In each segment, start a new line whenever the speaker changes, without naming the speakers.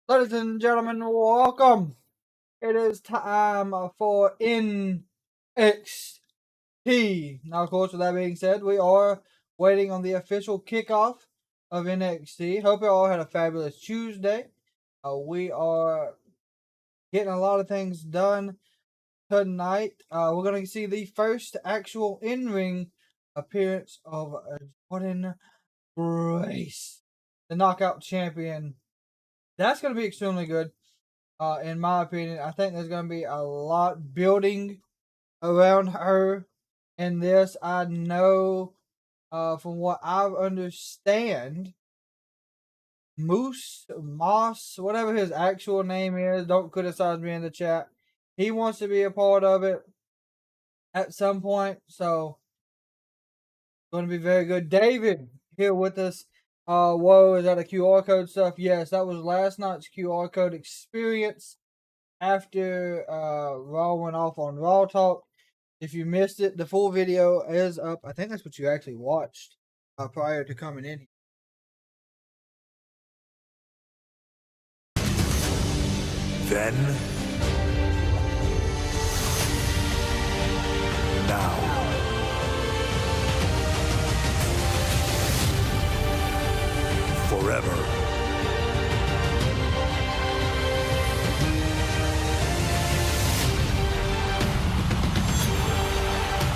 Ladies and gentlemen, welcome. It is time for NXT. Now, of course, with that being said, we are waiting on the official kickoff of NXT. Hope you all had a fabulous Tuesday. We are getting a lot of things done tonight. We're going to see the first actual in-ring appearance of Jordynne Grace, the knockout champion. That's going to be extremely good. In my opinion, I think there's going to be a lot building around her in this. I know, from what I understand, Moss, whatever his actual name is, don't criticize me in the chat. He wants to be a part of it at some point, so it's going to be very good. David here with us. Whoa, is that a QR code stuff? Yes, that was last night's QR code experience after Raw went off on Raw Talk. If you missed it, the full video is up. I think that's what you actually watched prior to coming in.
Then, now, forever.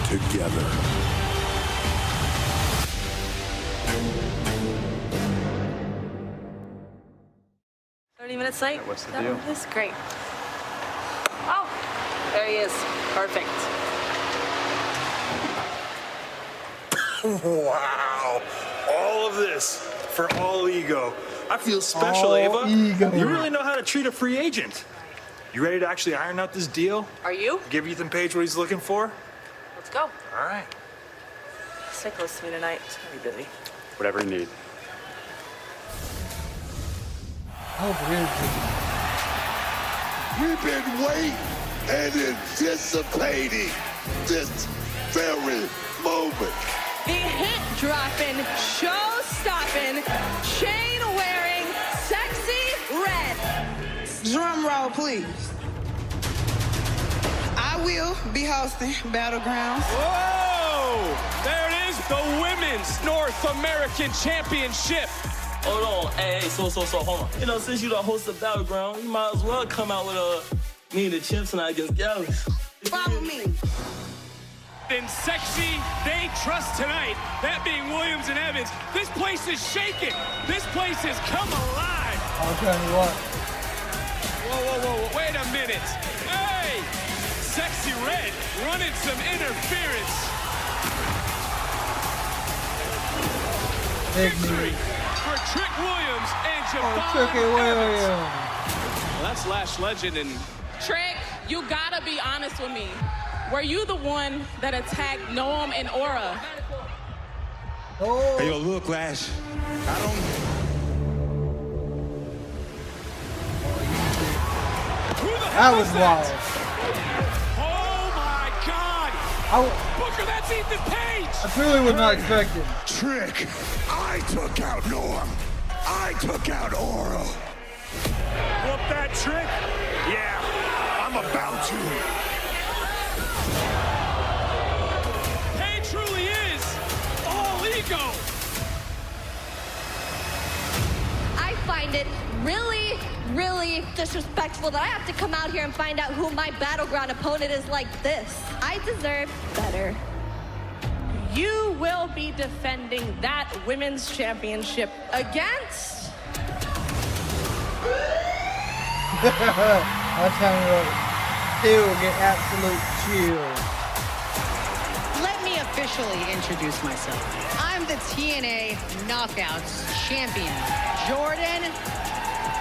Together.
30 minutes late?
What's the deal?
That's great. Oh, there he is. Perfect.
Wow. All of this for all ego. I feel special, Ava.
Ego.
You really know how to treat a free agent. You ready to actually iron out this deal?
Are you?
Give Ethan Page what he's looking for?
Let's go.
All right.
Stay close to me tonight. It's gonna be busy.
Whatever you need.
We've been waiting and anticipating this very moment.
The hit-dropping, show-stopping, chain-wearing, sexy red. Drum roll, please. I will be hosting Battlegrounds.
Whoa! There it is, the Women's North American Championship.
Hold on, hey, so, hold on. You know, since you the host of Battleground, you might as well come out with me and the champ tonight against Gallus.
Follow me.
In sexy, they trust tonight. That being Williams and Evans. This place is shaking. This place has come alive.
I'll tell you what.
Whoa, wait a minute. Hey! Sexy Red running some interference. Victory for Trick Williams and Javon
Tricky
Evans.
Williams.
Well, that's Lash Legend and
Trick, you gotta be honest with me. Were you the one that attacked Noam and Aura?
Oh.
Hey, yo, look, Lash. I don't...
That was wild.
oh my God! Booker, that's Ethan Page!
I truly was not expecting.
Trick. I took out Norm. I took out Oro.
Whoop that trick? Yeah, I'm about to.
Page truly is all ego!
I find it really, really disrespectful that I have to come out here and find out who my Battleground opponent is like this. I deserve better.
You will be defending that women's championship against...
That's how you still get absolute chills.
Let me officially introduce myself. I'm the TNA Knockouts champion, Jordynne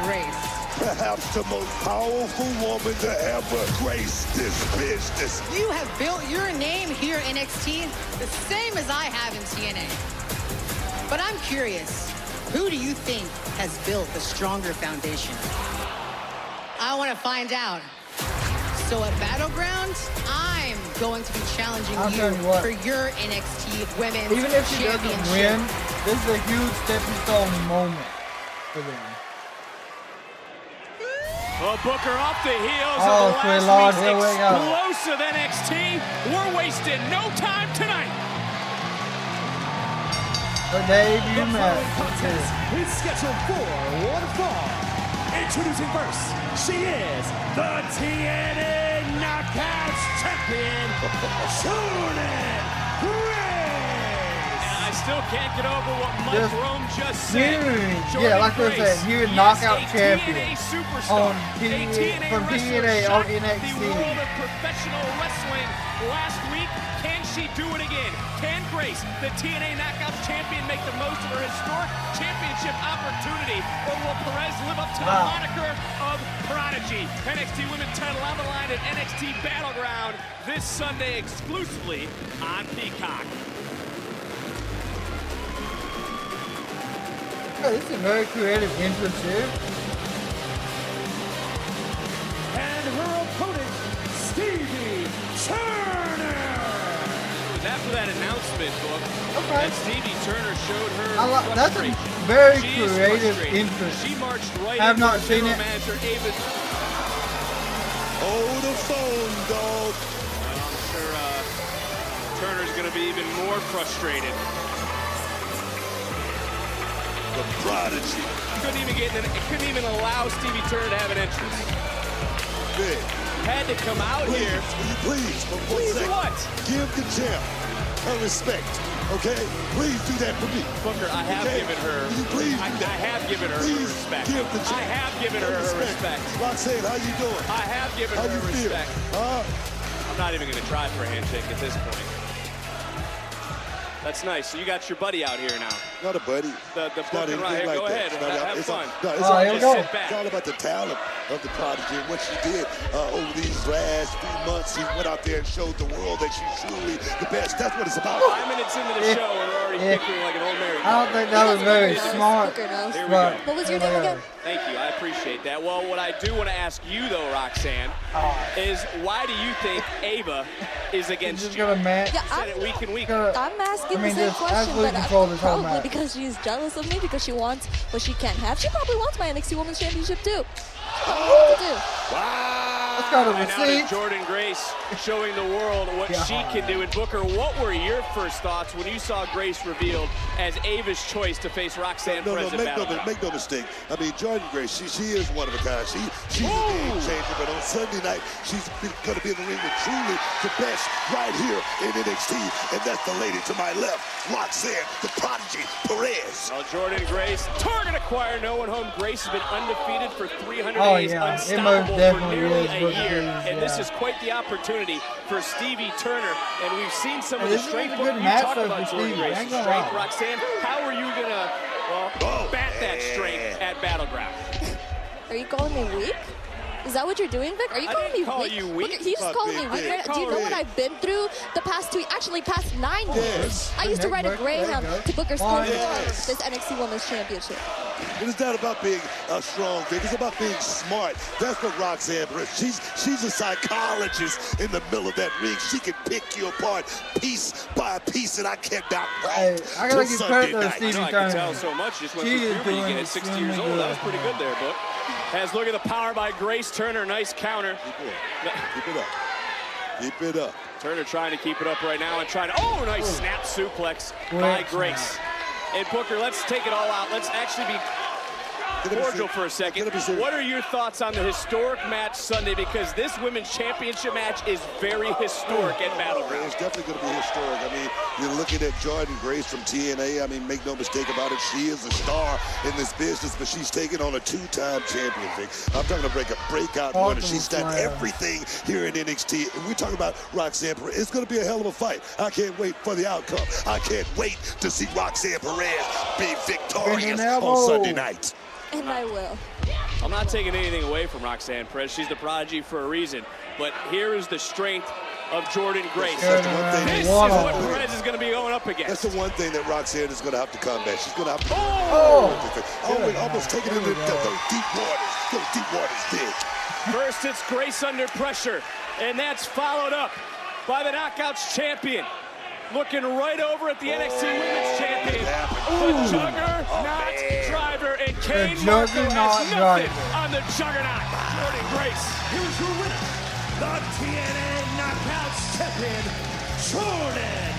Grace.
Perhaps the most powerful woman to ever grace this business.
You have built your name here in NXT the same as I have in TNA. But I'm curious, who do you think has built the stronger foundation? I want to find out. So at Battlegrounds, I'm going to be challenging you for your NXT Women's
Even if she doesn't
Championship.
win, this is a huge stepping stone moment for them.
Well, Booker off the heels
Oh,
of
sweet
last
Lord,
week's
here we go.
explosive NXT. We're wasting no time tonight.
The debut
The
match.
following contest is scheduled for one fall. Introducing first, she is the TNA Knockouts Champion, Jordynne Grace.
And I still can't get over what Mike
Just
Rome just said.
yeah, like I said, you're a knockout
yes,
champion
TNA superstar,
on TNA on
wrestler
on
shocked the
NXT.
world of professional wrestling last week. Can she do it again? Can Grace, the TNA Knockouts champion, make the most of her historic championship opportunity? Or will Perez live up to the moniker of Prodigy? NXT Women's title on the line at NXT Battleground this Sunday exclusively on Peacock.
Oh, this is a very creative entrance here.
And her opponent, Stevie Turner.
It was after that announcement, book,
Okay.
that Stevie Turner showed her
That's a
frustration.
very
She is
creative
frustrated.
entrance.
She marched right
I have
into
not
her
seen
general
it.
manager, Ava.
Hold the phone, dog.
I'm sure Turner's going to be even more frustrated.
The Prodigy.
Couldn't even allow Stevie Turner to have an entrance.
Big.
Had to come out here.
Please, for 1
Please
second.
what?
Give the champ her respect, okay? Please do that for me.
Booker, I have
Okay?
given her.
Will you please do
I
that?
have given her
Please
respect.
give the champ
I have given her respect.
Roxanne, how you doing?
I have given
How
her
you feel?
respect. I'm not even going to try for a handshake at this point. That's nice. So you got your buddy out here now.
Not a buddy.
The
It's not
Booker right
anything
here.
like
Go
that.
ahead.
It's not-
Have
it's
fun.
all- no, it's
Oh,
all
here we
just-
go.
Sit back.
It's all about the talent of the Prodigy and what she did over these last few months. She went out there and showed the world that she's truly the best. That's what it's about.
5 minutes into the show, and we're already picking like an old married
I don't think that was very smart.
Booker knows.
Here we
But
go.
What was your name again?
Thank you. I appreciate that. Well, what I do want to ask you, though, Roxanne, is why do you think Ava is against
Just
you?
gonna match.
Yeah,
Said it week in week.
I'm asking
I mean,
the same
just
question,
absolutely
but
control this whole
probably
match.
because she's jealous of me because she wants what she can't have. She probably wants my NXT Women's Championship too. What to do?
Let's go to the
And now to
seat.
Jordynne Grace showing the world what she can do. And Booker, what were your first thoughts when you saw Grace revealed as Ava's choice to face Roxanne Perez at Battleground?
Make no mistake. I mean, Jordynne Grace, she is one of a kind. She's a game changer, but on Sunday night, she's going to be in the ring with truly the best right here in NXT, and that's the lady to my left, Roxanne, the Prodigy Perez.
Well, Jordynne Grace, target acquired, no one home. Grace has been undefeated for 300
Oh,
days,
yeah. It most
unstoppable for
definitely
nearly
is
a
what it
year.
is,
And this
yeah.
is quite the opportunity for Stevie Turner. And we've seen some of
Hey,
the
this is
strength.
a good
You
match,
talk
though,
about
for
Jordynne
Stevie. I
Grace's
ain't gonna
strength.
lie.
Roxanne, how are you going to bat that strength at Battleground?
Are you calling me weak? Is that what you're doing, Vic? Are you
I
calling
didn't
me
call
weak?
you weak.
Look, he's
Fuck
calling me
Vic,
weak.
Vic.
Right now. Do you know what I've been through the past past 9 years?
Yes.
I used to ride a
There you
Greyhound
go.
to Booker's
Oh,
Court for
yes.
this NXT Women's Championship.
It is not about being strong, Vic. It's about being smart. That's what Roxanne Perez. She's a psychologist in the middle of that ring. She can pick you apart piece by piece, and I cannot
Hey,
wait
I gotta
till
give
Sunday
credit to
night.
Stevie
I can
Turner.
tell so much. Just went
She
through
is
puberty
doing
again at 60 years
extremely
old. That was
good.
pretty good there, Book. Has look at the power by Grace Turner. Nice counter.
Keep it up. Keep it up.
Turner trying to keep it up right now and trying to, oh, nice snap suplex by
Great
Grace. And Booker, let's take it all out. Let's actually be cordial for a second. What are your thoughts on the historic match Sunday? Because this women's championship match is very historic at Battleground.
It's definitely going to be historic. I mean, you're looking at Jordynne Grace from TNA. I mean, make no mistake about it. She is a star in this business, but she's taking on a 2-time champion, Vic. I'm talking about a breakout winner. She's done everything here in NXT. And we're talking about Roxanne Perez. It's going to be a hell of a fight. I can't wait for the outcome. I can't wait to see Roxanne Perez be victorious on Sunday night.
And I will.
I'm not taking anything away from Roxanne Perez. She's the prodigy for a reason. But here is the strength of Jordynne Grace.
That's the one thing.
This is what Perez is going to be going up against.
That's the one thing that Roxanne is going to have to combat. She's going to have to almost take it into those deep waters. Those deep waters, Vic.
First, it's Grace under pressure, and that's followed up by the Knockouts champion. Looking right over at the NXT Women's Champion, the Juggernaut Driver, and Kane Marco has nothing on on the juggernaut, Jordynne Grace.
Here's your winner, the TNA Knockouts champion, Jordynne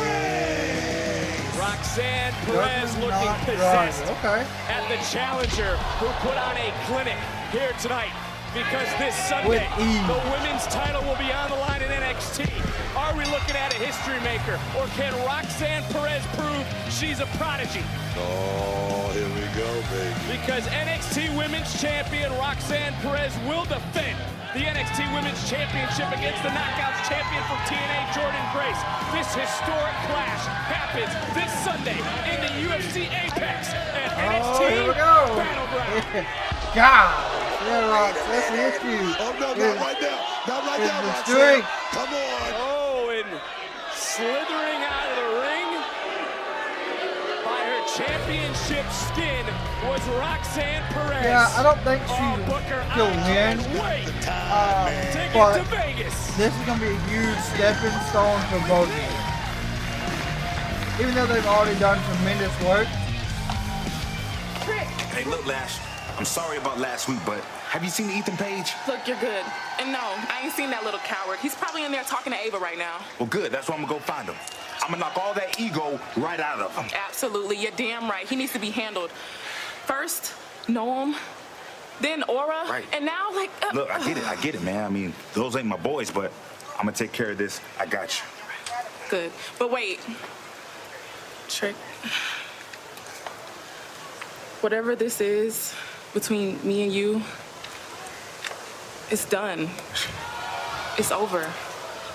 Grace.
Roxanne Perez looking possessed at the challenger who put on a clinic here tonight. Because this Sunday, the women's title will be on the line in NXT. Are we looking at a history maker? Or can Roxanne Perez prove she's a prodigy?
Oh, here we go, baby.
Because NXT Women's Champion Roxanne Perez will defend the NXT Women's Championship against the Knockouts Champion from TNA, Jordynne Grace. This historic clash happens this Sunday in the UFC Apex at NXT Battleground.
God! Yeah, Rox, that's the issue.
Oh, no, not right now. Not right now,
Roxanne.
Come on.
Oh, and slithering out of the ring by her championship skin was Roxanne Perez.
Yeah, I don't think she'll win.
Take
but
it to Vegas.
This is going to be a huge stepping stone for both of them. Even though they've already done tremendous work.
Hey, look, Lash. I'm sorry about last week, but have you seen Ethan Page?
Look, you're good. And no, I ain't seen that little coward. He's probably in there talking to Ava right now.
Well, good. That's why I'm gonna go find him. I'm gonna knock all that ego right out of him.
Absolutely. You're damn right. He needs to be handled. First, Noam, then Aura,
right.
And now, like...
Look, I get it, man. I mean, those ain't my boys, but I'm gonna take care of this. I got you.
Good. But wait. Trick. Whatever this is between me and you, it's done. It's over.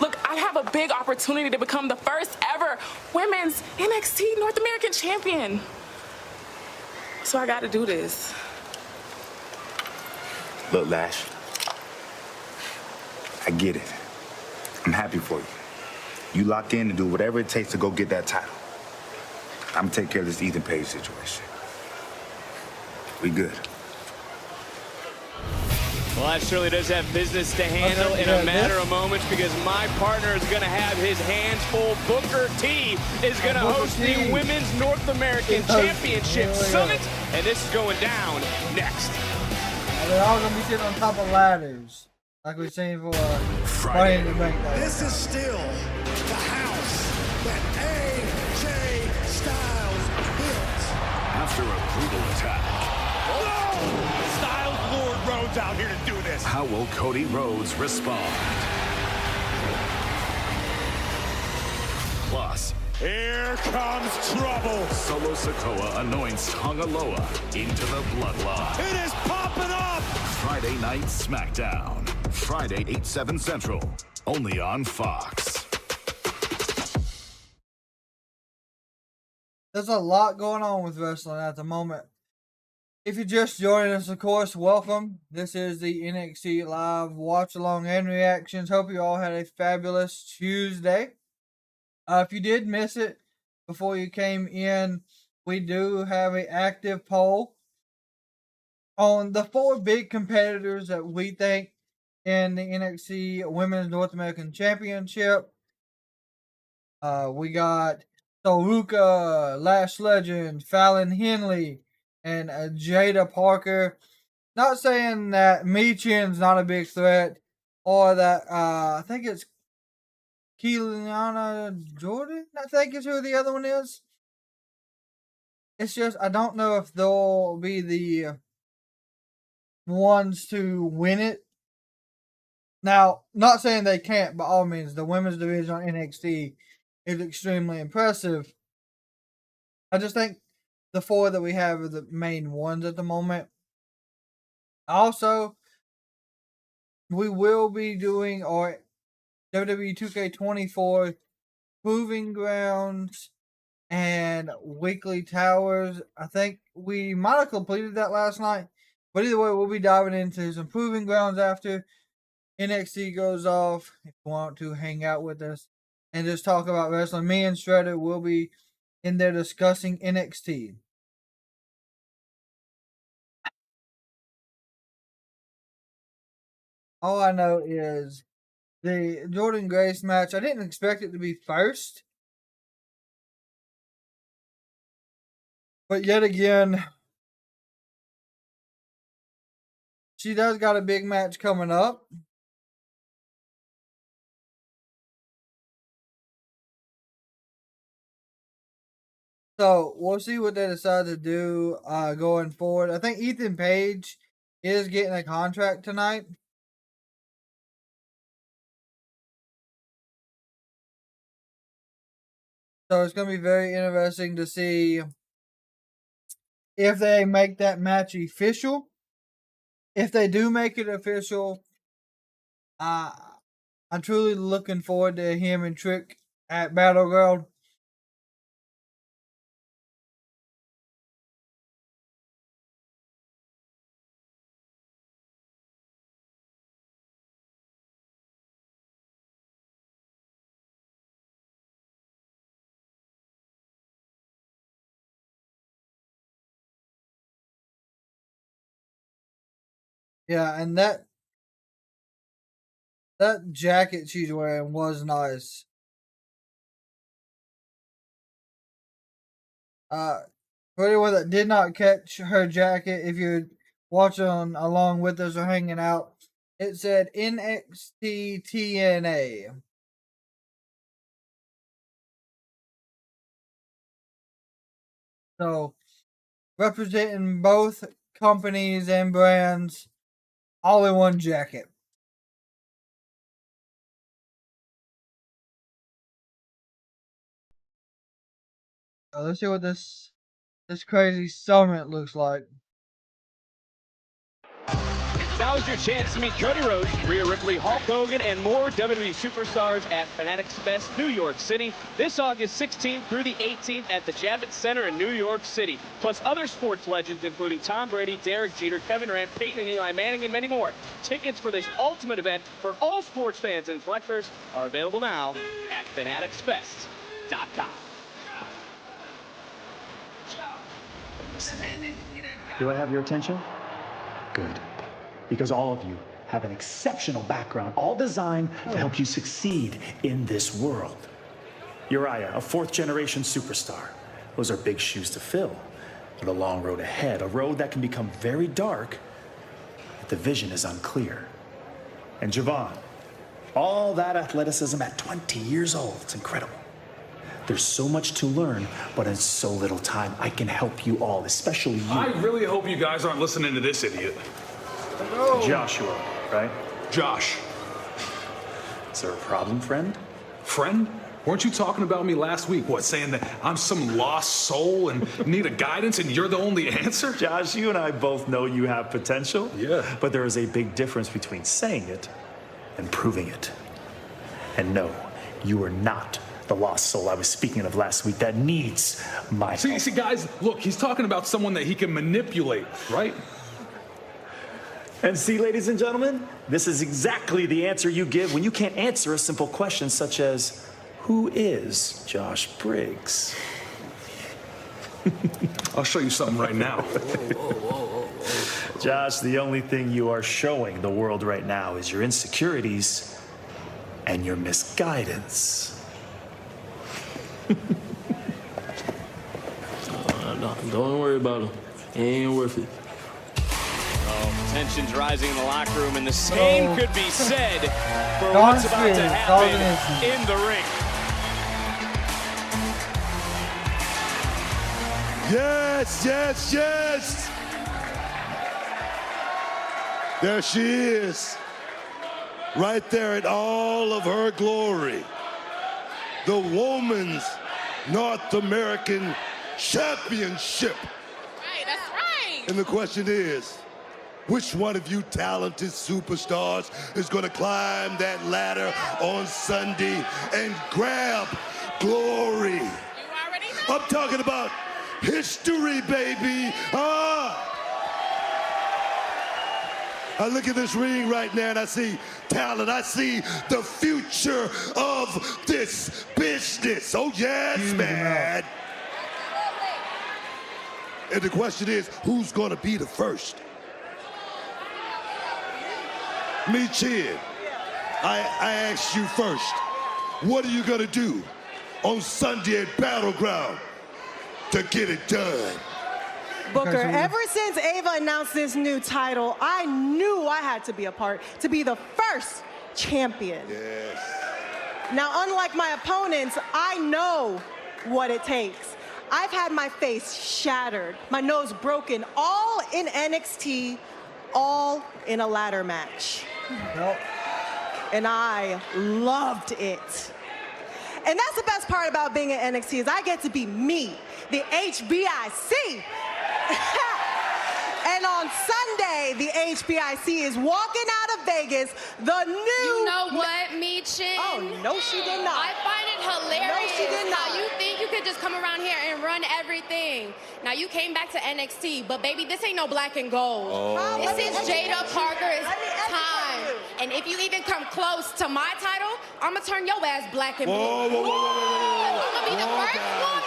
Look, I have a big opportunity to become the first ever women's NXT North American champion. So I gotta do this.
Look, Lash, I get it. I'm happy for you. You lock in and do whatever it takes to go get that title. I'm gonna take care of this Ethan Page situation. We good.
Well, that surely does have business to handle in a matter of moments because my partner is going to have his hands full. Booker T is going to host the Women's North American Championship Summit, and this is going down next.
And they're all going to be sitting on top of ladders, like we've seen for Money in the Bank.
This is still the house that AJ Styles built.
After a brutal attack.
Styles lured Rhodes out here to do this.
How will Cody Rhodes respond? Plus,
here comes trouble.
Solo Sikoa anoints Tongaloa into the bloodline.
It is popping up.
Friday Night SmackDown. Friday, 8/7 Central. Only on Fox.
There's a lot going on with wrestling at the moment. If you're just joining us, of course, welcome. This is the NXT Live Watch Along and Reactions. Hope you all had a fabulous Tuesday. If you did miss it before you came in, we do have an active poll on the 4 big competitors that we think in the NXT Women's North American Championship. We got Saruka, Lash Legend, Fallon Henley, and Jada Parker. Not saying that Michin's not a big threat, or that I think it's Kiana Jordan, I think is who the other one is. It's just, I don't know if they'll be the ones to win it. Now, not saying they can't, by all means. The women's division on NXT is extremely impressive. I just think the 4 that we have are the main ones at the moment. Also, we will be doing our WWE 2K24 Proving Grounds and Weekly Towers. I think we might have completed that last night. But either way, we'll be diving into some Proving Grounds after NXT goes off. If you want to hang out with us and just talk about wrestling, me and Shredder will be in there discussing NXT. All I know is the Jordynne Grace match, I didn't expect it to be first. But yet again, she does got a big match coming up. So we'll see what they decide to do going forward. I think Ethan Page is getting a contract tonight. So it's going to be very interesting to see if they make that match official. If they do make it official, I'm truly looking forward to him and Trick at Battleground. Yeah, and that jacket she's wearing was nice. For anyone that did not catch her jacket, if you're watching along with us or hanging out, it said NXT TNA. So, representing both companies and brands all in one jacket. So let's see what this crazy summit looks like.
Now's your chance to meet Cody Rhodes, Rhea Ripley, Hulk Hogan, and more WWE superstars at Fanatics Fest, New York City, this August 16th through the 18th at the Javits Center in New York City. Plus other sports legends, including Tom Brady, Derek Jeter, Kevin Durant, Peyton and Eli Manning, and many more. Tickets for this ultimate event for all sports fans and collectors are available now at fanaticsfest.com.
Do I have your attention? Good. Because all of you have an exceptional background, all designed to help you succeed in this world. Uriah, a fourth-generation superstar. Those are big shoes to fill, but a long road ahead, a road that can become very dark if the vision is unclear. And Javon, all that athleticism at 20 years old, it's incredible. There's so much to learn, but in so little time, I can help you all, especially you.
I really hope you guys aren't listening to this idiot.
Joshua, right?
Josh.
Is there a problem, friend?
Friend? Weren't you talking about me last week? What, saying that I'm some lost soul and need a guidance and you're the only answer?
Josh, you and I both know you have potential.
Yeah.
But there is a big difference between saying it and proving it. And no, you are not the lost soul I was speaking of last week that needs my help.
See, guys, look, he's talking about someone that he can manipulate, right?
And see, ladies and gentlemen, this is exactly the answer you give when you can't answer a simple question such as, who is Josh Briggs?
I'll show you something right now.
Josh, the only thing you are showing the world right now is your insecurities and your misguidance.
Don't worry about him. He ain't worth it.
Tensions rising in the locker room, and the same could be said for what's about to happen in the ring.
Yes, yes, yes. There she is. Right there in all of her glory. The Women's North American Championship.
Right, that's right.
And the question is, which one of you talented superstars is going to climb that ladder on Sunday and grab glory?
You already know.
I'm talking about history, baby. I look at this ring right now and I see talent. I see the future of this business. Oh, yes, man. And the question is, who's going to be the first? Me, Chin, I asked you first, what are you going to do on Sunday at Battleground to get it done?
Booker, ever since Ava announced this new title, I knew I had to be a part to be the first champion.
Yes.
Now, unlike my opponents, I know what it takes. I've had my face shattered, my nose broken, all in NXT, all in a ladder match.
Yep.
And I loved it. And that's the best part about being at NXT is I get to be me, the HBIC. And on Sunday, the HBIC is walking out of Vegas, the new...
You know what, Meechin?
Oh, no, she did not.
I find it hilarious
No, she did not.
how you think you could just come around here and run everything. Now, you came back to NXT, but baby, this ain't no black and gold.
Oh.
This is Jada Parker's time. And if you even come close to my title, I'm gonna turn your ass black and blue.
Whoa, whoa, whoa, whoa, whoa,
I'm gonna be the
whoa,
first
guys.
woman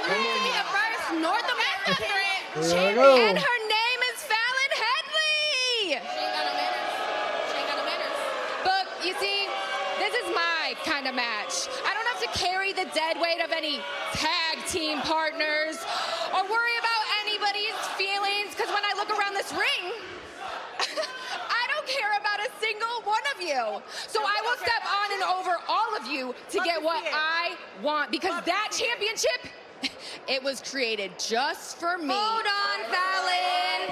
to be the first North American
There we
champion.
go.
And her name is Fallon Henley. She ain't got no manners. She ain't got no manners. But you see, this is my kind of match. I don't have to carry the dead weight of any tag team partners or worry about anybody's feelings, because when I look around this ring, I don't care about a single one of you. So I will step on and over all of you to get what I want, because that championship, it was created just for me. Hold on, Fallon.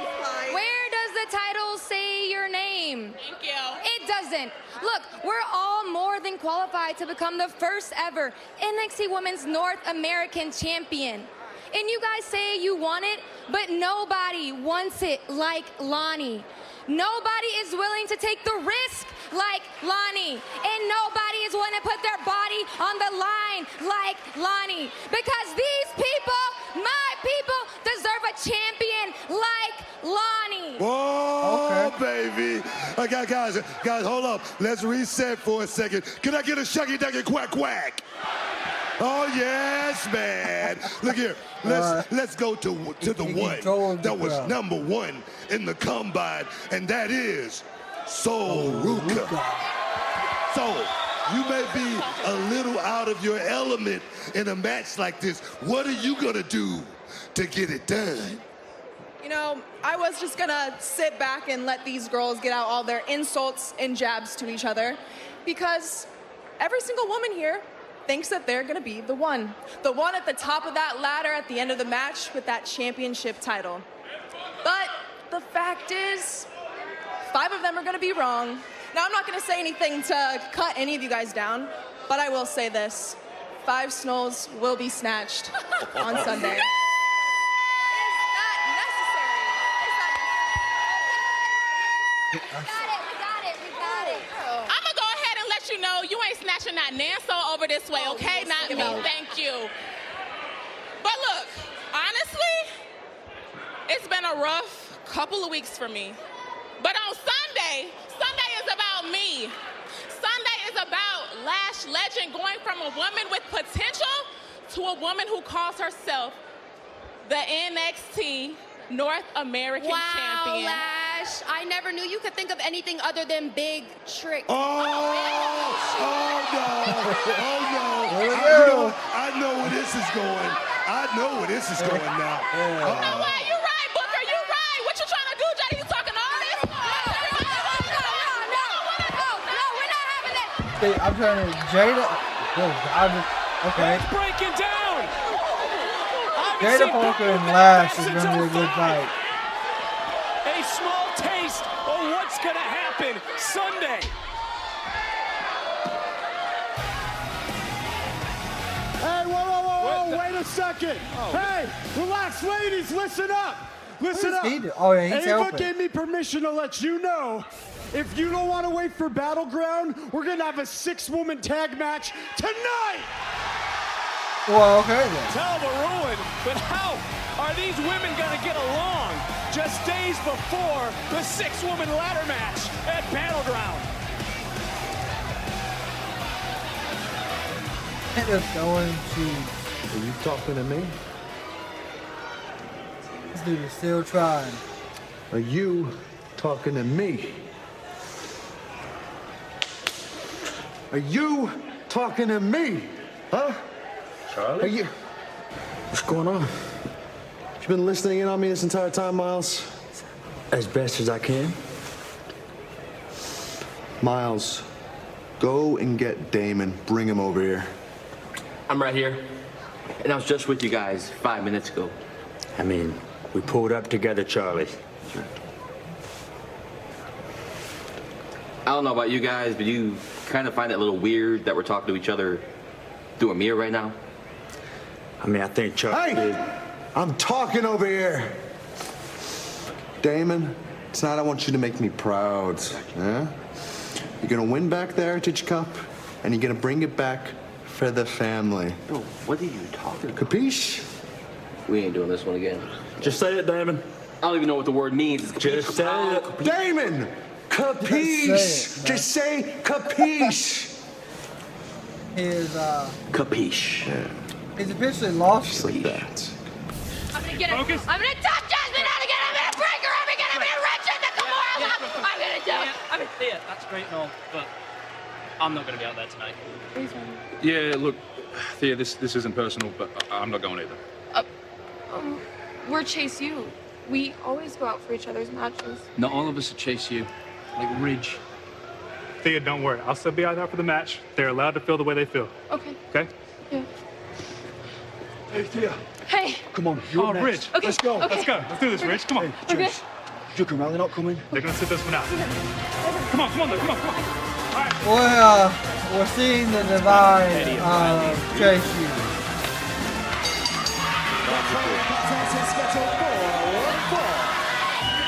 Where does the title say your name? Thank you. It doesn't. Look, we're all more than qualified to become the first ever NXT Women's North American Champion. And you guys say you want it, but nobody wants it like Lonnie. Nobody is willing to take the risk like Lonnie. And nobody is willing to put their body on the line like Lonnie. Because these people, my people, deserve a champion like Lonnie.
Whoa, baby. Guys, hold up. Let's reset for a second. Can I get a shucky ducky quack quack? Oh, yes, man. Look here. Let's go to the one that was #1 in the combine, and that is Sol Ruka. So, you may be a little out of your element in a match like this. What are you going to do to get it done?
You know, I was just gonna sit back and let these girls get out all their insults and jabs to each other, because every single woman here thinks that they're gonna be the one at the top of that ladder at the end of the match with that championship title. But the fact is, 5 of them are gonna be wrong. Now, I'm not gonna say anything to cut any of you guys down, but I will say this: 5 Snolls will be snatched on Sunday.
We got it.
I'm gonna go ahead and let you know you ain't snatching that Nanso over this way, okay? Not me, thank you. But look, honestly, it's been a rough couple of weeks for me. But on Sunday is about me. Sunday is about Lash Legend going from a woman with potential to a woman who calls herself the NXT North American champion.
Wow, Lash. I never knew you could think of anything other than big tricks.
Oh, no. I know where this is going. Now.
You know what? You right, Booker. You right. What you trying to do, Jody? You talking all this?
No, we're not having that.
See, I'm trying to Jada. Okay.
Let's break it down.
Jada Parker and Lash is going to be a good fight.
A small taste of what's going to happen Sunday.
Hey, whoa, wait a second. Hey, relax, ladies, listen up. Listen up.
Oh, yeah, he's
Ava
helping.
gave me permission to let you know, if you don't want to wait for Battleground, we're going to have a 6-woman tag match tonight.
Well, okay then.
Tell the ruin, but how are these women going to get along just days before the 6-woman ladder match at Battleground?
Just going to.
Are you talking to me?
This dude is still trying.
Are you talking to me? Are you talking to me? Huh?
Charlie?
Are you... What's going on? You been listening in on me this entire time, Miles?
As best as I can.
Miles, go and get Damon. Bring him over here.
I'm right here. And I was just with you guys 5 minutes ago.
I mean, we pulled up together, Charlie.
I don't know about you guys, but you kind of find it a little weird that we're talking to each other through a mirror right now?
I mean, I think Charlie...
Hey! I'm talking over here. Damon, tonight I want you to make me proud. Yeah? You're gonna win back the Heritage Cup, and you're gonna bring it back for the family.
Bro, what are you talking about?
Capiche?
We ain't doing this one again.
Just say it, Damon.
I don't even know what the word means.
Just say it.
Damon! Capiche! Just say capiche!
His,
Capiche.
Yeah.
He's officially lost.
Just like that.
I'm gonna get it. I'm gonna touch Jasmine out again. I'm gonna break her. I'm gonna be wretched at the more. I'm gonna do it.
I mean, Thea, that's great and all, but I'm not going to be out there tonight.
Yeah, look, Thea, this isn't personal, but I'm not going either.
We're Chase U. We always go out for each other's matches.
Not all of us are Chase U. Like Ridge.
Thea, don't worry. I'll still be out there for the match. They're allowed to feel the way they feel.
Okay.
Okay?
Yeah.
Hey, Thea.
Hey.
Come on. You're
next.
Ridge.
Okay,
Let's go.
okay.
Let's go. Let's do this, Ridge. Come on.
Hey, Chase, you come around, they're not coming.
They're going to sit this one out. Come on, come on, come on, come on. All right.
We're seeing the divine of Chase U.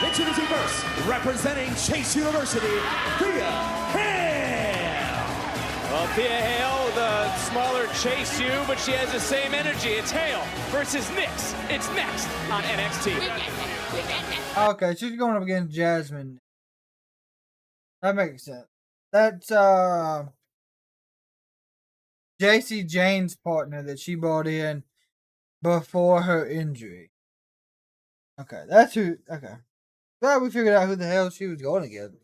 Introducing first, representing Chase University, Thea Hale.
Well, Thea Hale, the smaller Chase U, but she has the same energy. It's Hale versus Nyx. It's next on NXT.
Okay, she's going up against Jasmine. That makes sense. That's JC Jane's partner that she brought in before her injury. Okay, that's who. Okay, glad we figured out who the hell she was going against.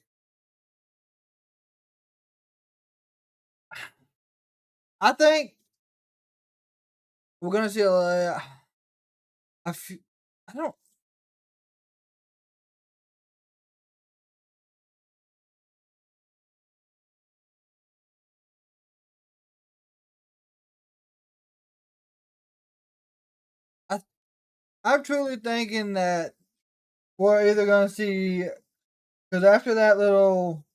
I think we're gonna see a few. I don't. I'm truly thinking that we're either going to see, because after that little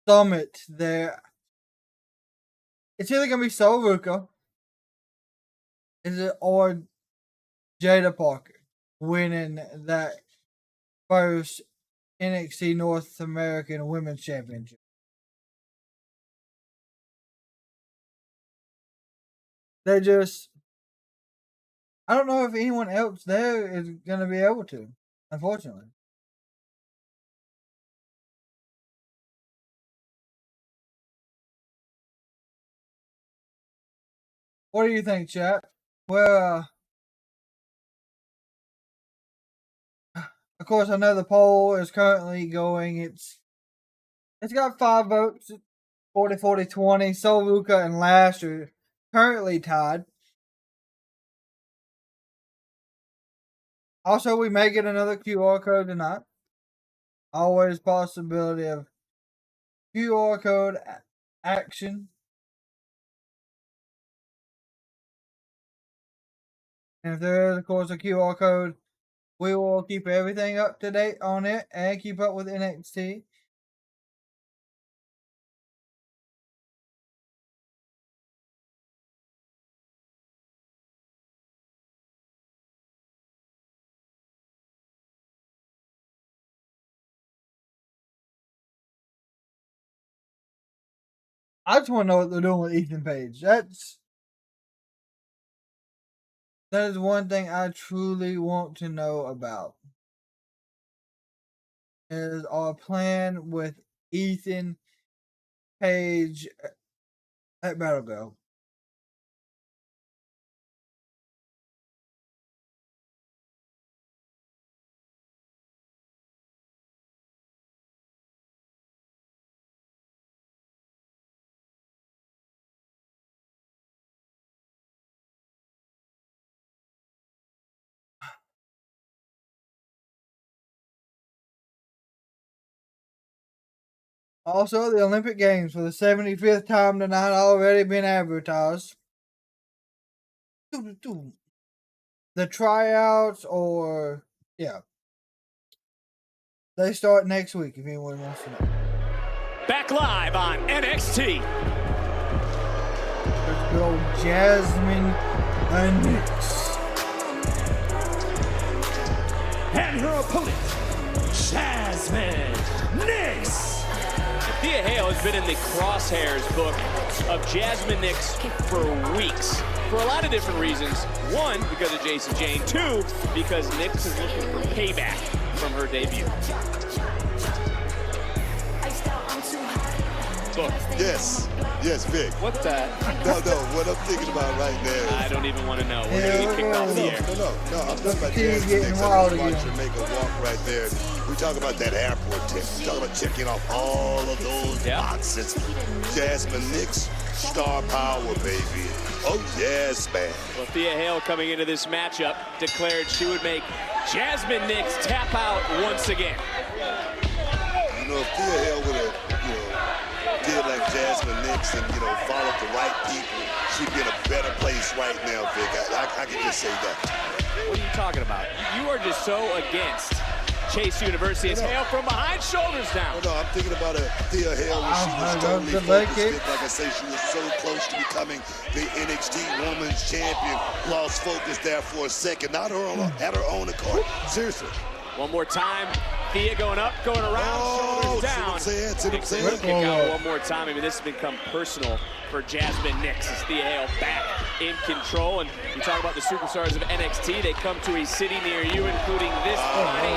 summit there, it's either going to be Sol Ruka, or Jada Parker winning that first NXT North American Women's Championship. They just, I don't know if anyone else there is going to be able to, unfortunately. What do you think, chat? Well, of course, I know the poll is currently going. It's got 5 votes, 40-40-20. Sol Ruka and Lash are currently tied. Also, we may get another QR code tonight. Always possibility of QR code action. And if there is, of course, a QR code, we will keep everything up to date on it and keep up with NXT. I just want to know what they're doing with Ethan Page. That is one thing I truly want to know about. Is our plan with Ethan Page at Battleground. Also, the Olympic Games for the 75th time tonight already been advertised. The tryouts they start next week if anyone wants to know.
Back live on NXT.
There's good old Jasmine Nix.
And her opponent, Jasmine Nix.
Thea Hale has been in the crosshairs book of Jasmine Nix for weeks. For a lot of different reasons. One, because of Jacy Jayne. Two, because Nix is looking for payback from her debut. Book.
Yes, Vic.
What's that?
No, what I'm thinking about right now.
I don't even want to know. We're going to get kicked off the air.
No, I'm talking about Jasmine Nix. I just watch her make a walk right there. We talk about that airport tip. We talk about checking off all of those boxes. Jasmine Nix, star power, baby. Oh, yes, man.
Well, Thea Hale coming into this matchup declared she would make Jasmine Nix tap out once again.
You know, if Thea Hale would have, did like Jasmine Nix and, followed the right people, she'd be in a better place right now, Vic. I can just say that.
What are you talking about? You are just so against Chase University. It's Hale from behind, shoulders down.
No, I'm thinking about Thea Hale when she was totally focused. Vic. Like I say, she was so close to becoming the NXT Women's Champion. Lost focus there for a second. Not at her own accord. Seriously.
One more time. Thea going up, going around, shoulders down.
See what I'm saying?
Kick out one more time. I mean, this has become personal for Jasmine Nix. As Thea Hale back in control. And you talk about the superstars of NXT. They come to a city near you, including this body.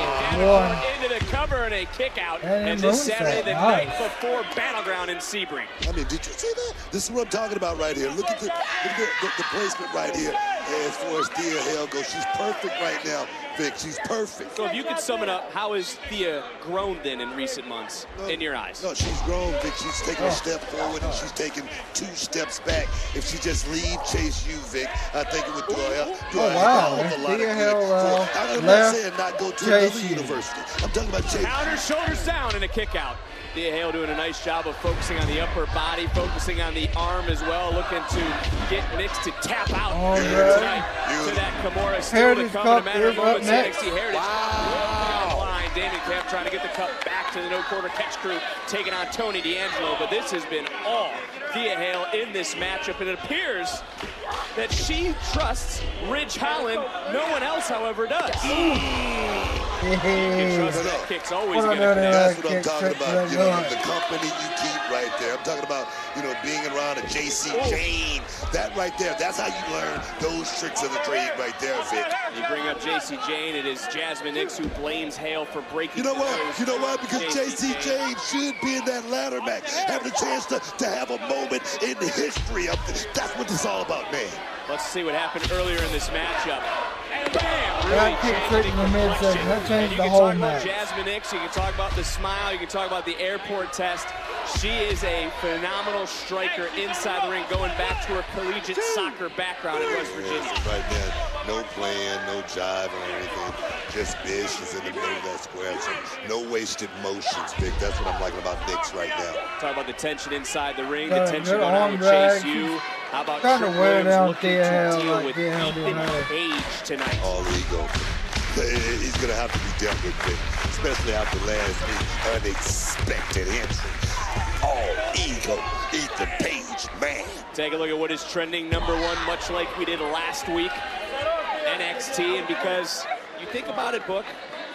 Into the cover and a kick out. And this Saturday, the night before Battleground in Sebring.
I mean, did you see that? This is what I'm talking about right here. Look at the placement right here. As far as Thea Hale goes, she's perfect right now. Vic, she's perfect.
So if you could sum it up, how has Thea grown then in recent months, in your eyes?
No, she's grown, Vic. She's taken a step forward and she's taken 2 steps back. If she just leave Chase U, Vic, I think it would do a hell of a lot of good. I'm not saying not go to another university. I'm talking about Chase.
Counter, shoulders down, and a kick out. Thea Hale doing a nice job of focusing on the upper body, focusing on the arm as well, looking to get Nix to tap out tonight to that Kimura. Still to come in a matter of moments. NXT Heritage Cup. Line. Damon Kemp trying to get the cup back to the no-quarter catch crew, taking on Tony D'Angelo. But this has been all Thea Hale in this matchup, and it appears that she trusts Ridge Holland. No one else, however, does. You can trust that kick's always going to connect.
That's what I'm talking about. The company you keep right there. I'm talking about, being around a Jacy Jayne. That right there, that's how you learn those tricks of the trade right there, Vic.
You bring up Jacy Jayne. It is Jasmine Nix who blames Hale for breaking.
You know what? Because Jacy Jayne should be in that ladder match, having a chance to have a moment in the history of this. That's what it's all about, man.
Let's see what happened earlier in this matchup. And bam!
That kick straight in the mid-section. That changed the whole match.
You can talk about Jasmine Nix. You can talk about the smile. You can talk about the airport test. She is a phenomenal striker inside the ring, going back to her collegiate soccer background in West Virginia.
Right now, no plan, no jive or anything. Just vicious in the middle of that square. So no wasted motions, Vic. That's what I'm liking about Nix right now.
Talk about the tension inside the ring, the tension going on with Chase U. How about
trying to wear down
looking to deal with Ethan Page tonight?
All ego. He's going to have to be dealt with, Vic, especially after last week's unexpected entry. All ego, Ethan Page, man.
Take a look at what is trending #1, much like we did last week, NXT. And because you think about it, Book,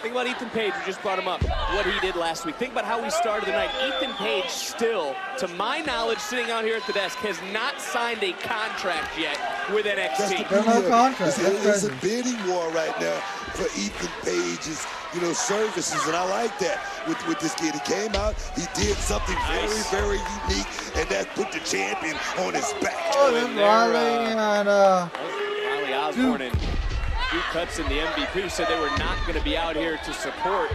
think about Ethan Page. We just brought him up, what he did last week. Think about how he started the night. Ethan Page still, to my knowledge, sitting out here at the desk, has not signed a contract yet with NXT.
There's no contract.
It's a bidding war right now for Ethan Page's, services, and I like that with this kid. He came out, he did something very, very unique, and that put the champion on his back.
Oh, there's Riley and
Riley Osborne and Duke Hudson, the MVP, said they were not going to be out here to support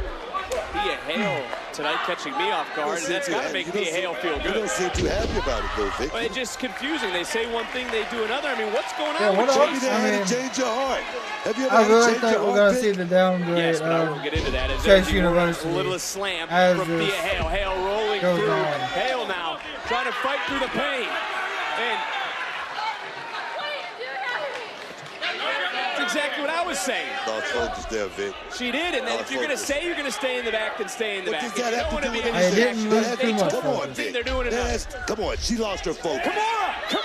Thea Hale tonight catching me off guard, and that's got to make Thea Hale feel good.
You don't seem too happy about it, though, Vic.
Well, it's just confusing. They say one thing, they do another. I mean, what's going
Yeah,
on
what
with
else?
Chase?
I mean,
change your heart. Have you ever
I
had to
really
change
think
your
we're
heart,
going to
Vic?
see the downgrade
Yes, but I
of
won't get into that. As
Chase
there's the
University
littlest slam
as
from
this
Thea Hale. Hale rolling
goes
through.
on.
Hale now trying to fight through the pain. And that's exactly what I was saying.
Lost focus there, Vic.
She did, and then if you're going to say you're going to stay in the back, then stay in the back.
What does that have to do with
I didn't lose
anything?
too much
Come on,
focus.
Vic.
They're doing it.
Come on, she lost her focus.
Kimura!
Come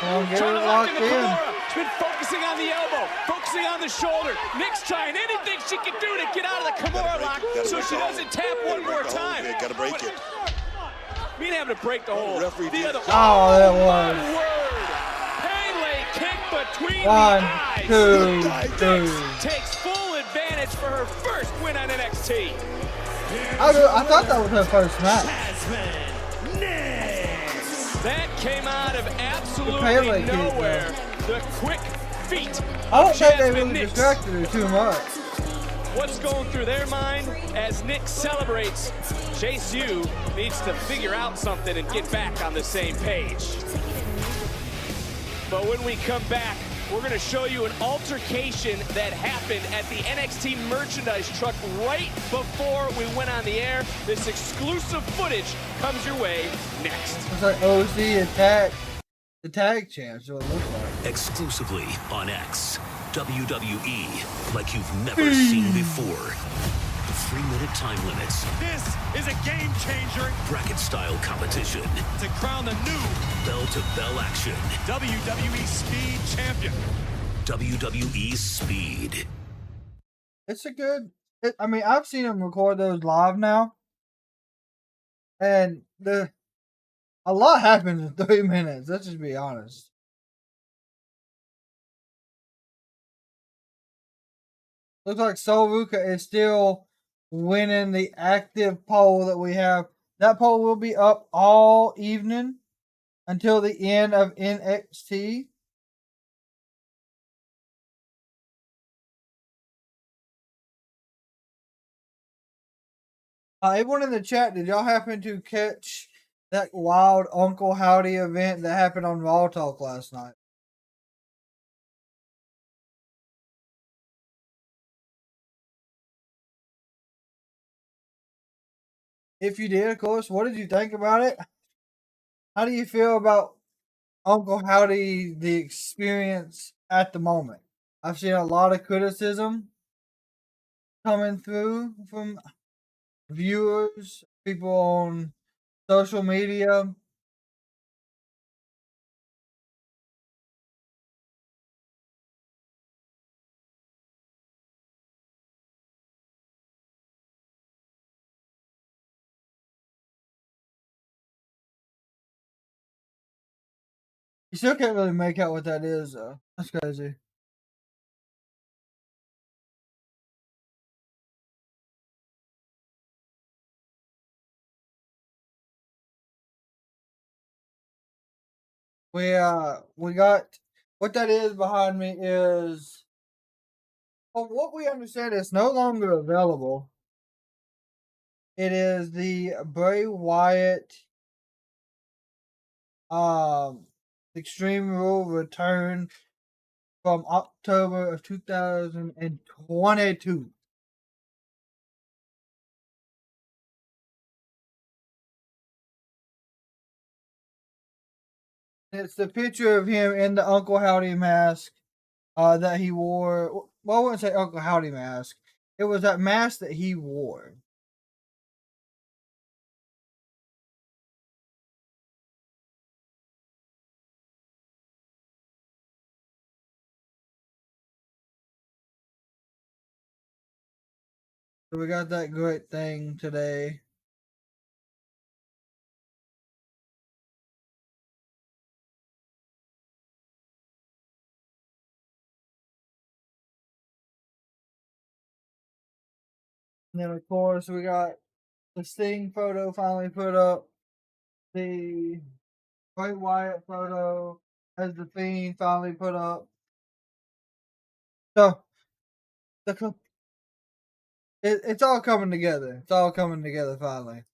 on, get
Trying
it
to lock
locked
in the
in.
Kimura. She's been focusing on the elbow, focusing on the shoulder. Nick's trying anything she can do to get out of the Kimura lock so she doesn't tap one more time.
Gotta break it.
We didn't have to break the hold.
Referee
The other
Oh, that was.
word. Pele kick between
One,
the eyes.
2, 3.
Nix takes full advantage for her first win on NXT.
I thought that was her first match.
That came out of
Pele
absolutely
kick,
nowhere. The quick feet.
I don't think they
Jasmine
really
Nix.
distracted her too much.
What's going through their mind as Nick celebrates? Chase U needs to figure out something and get back on the same page. But when we come back, we're going to show you an altercation that happened at the NXT merchandise truck right before we went on the air. This exclusive footage comes your way next.
It's like OC attack the tag champs, so it looks like.
Exclusively on X. WWE like you've never seen before. 3-minute time limits.
This is a game changer.
Bracket style competition.
To crown the new
Bell to bell action.
WWE Speed Champion.
WWE Speed.
It's a good. I mean, I've seen them record those live now, and a lot happens in 3 minutes. Let's just be honest. Looks like Sol Ruka is still winning the active poll that we have. That poll will be up all evening until the end of NXT. Everyone in the chat, did y'all happen to catch that wild Uncle Howdy event that happened on Raw Talk last night? If you did, of course, what did you think about it? How do you feel about Uncle Howdy, the experience at the moment? I've seen a lot of criticism coming through from viewers, people on social media. You still can't really make out what that is, though. That's crazy. We got what that is behind me is, well, what we understand is no longer available. It is the Bray Wyatt Extreme Rule return from October of 2022. It's the picture of him in the Uncle Howdy mask that he wore. Well, I wouldn't say Uncle Howdy mask. It was that mask that he wore. So we got that great thing today. And then, of course, we got the Sting photo finally put up. The Bray Wyatt photo as the Fiend finally put up. So, It's all coming together. It's all coming together finally.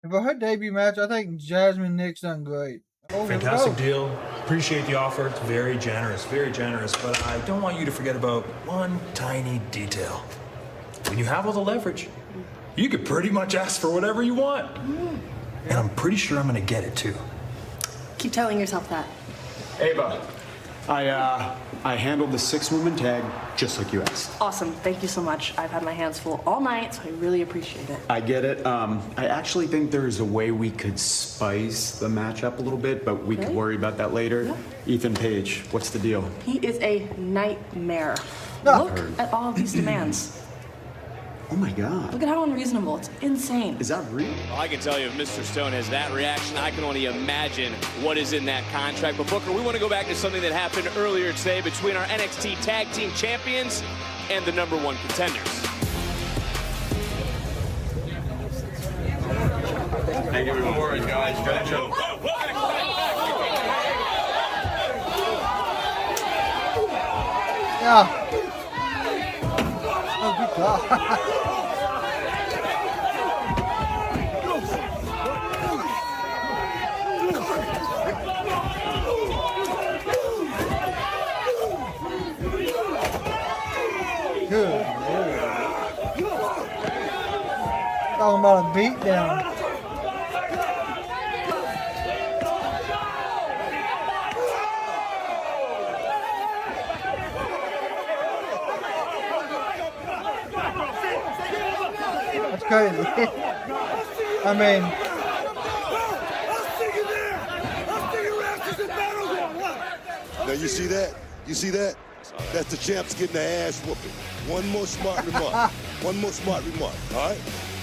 For her debut match, I think Jasmine Nick's done great. Oh,
Fantastic deal. Appreciate the offer. It's very generous, but I don't want you to forget about one tiny detail. When you have all the leverage, you could pretty much ask for whatever you want. And I'm pretty sure I'm gonna get it too.
Keep telling yourself that.
Ava, I handled the 6-woman tag just like you asked.
Awesome. Thank you so much. I've had my hands full all night, so I really appreciate it.
I get it. I actually think there's a way we could spice the match up a little bit, but we could worry about that later. Yeah. Ethan Page, what's the deal?
He is a nightmare.
No.
Look at all of these demands.
Oh my God.
Look at how unreasonable. It's insane.
Is that real?
Well, I can tell you if Mr. Stone has that reaction, I can only imagine what is in that contract. But Booker, we want to go back to something that happened earlier today between our NXT Tag Team Champions and the #1 contenders.
Thank you for worrying, guys. Good job.
Yeah. Oh, good God. Good. Talking about a beatdown. That's crazy. I mean,
now you see that? You see that? That's the champs getting the ass whooping. One more smart remark. One more smart remark. All right?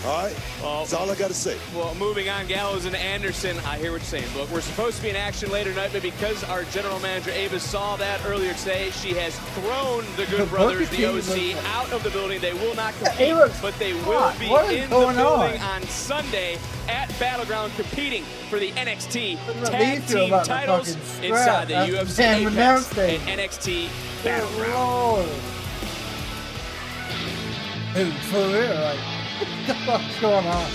All right? That's all I got to say.
Well, moving on, Gallows and Anderson, I hear what you're saying. Look, we're supposed to be in action later tonight, but because our general manager, Ava, saw that earlier today, she has thrown the Good Brothers, the OC, out of the building. They will not compete, but they will be in the building on Sunday at Battleground competing for the NXT Tag Team titles inside the UFC Apex and NXT Battleground.
Dude, for real, like, what the fuck's going on?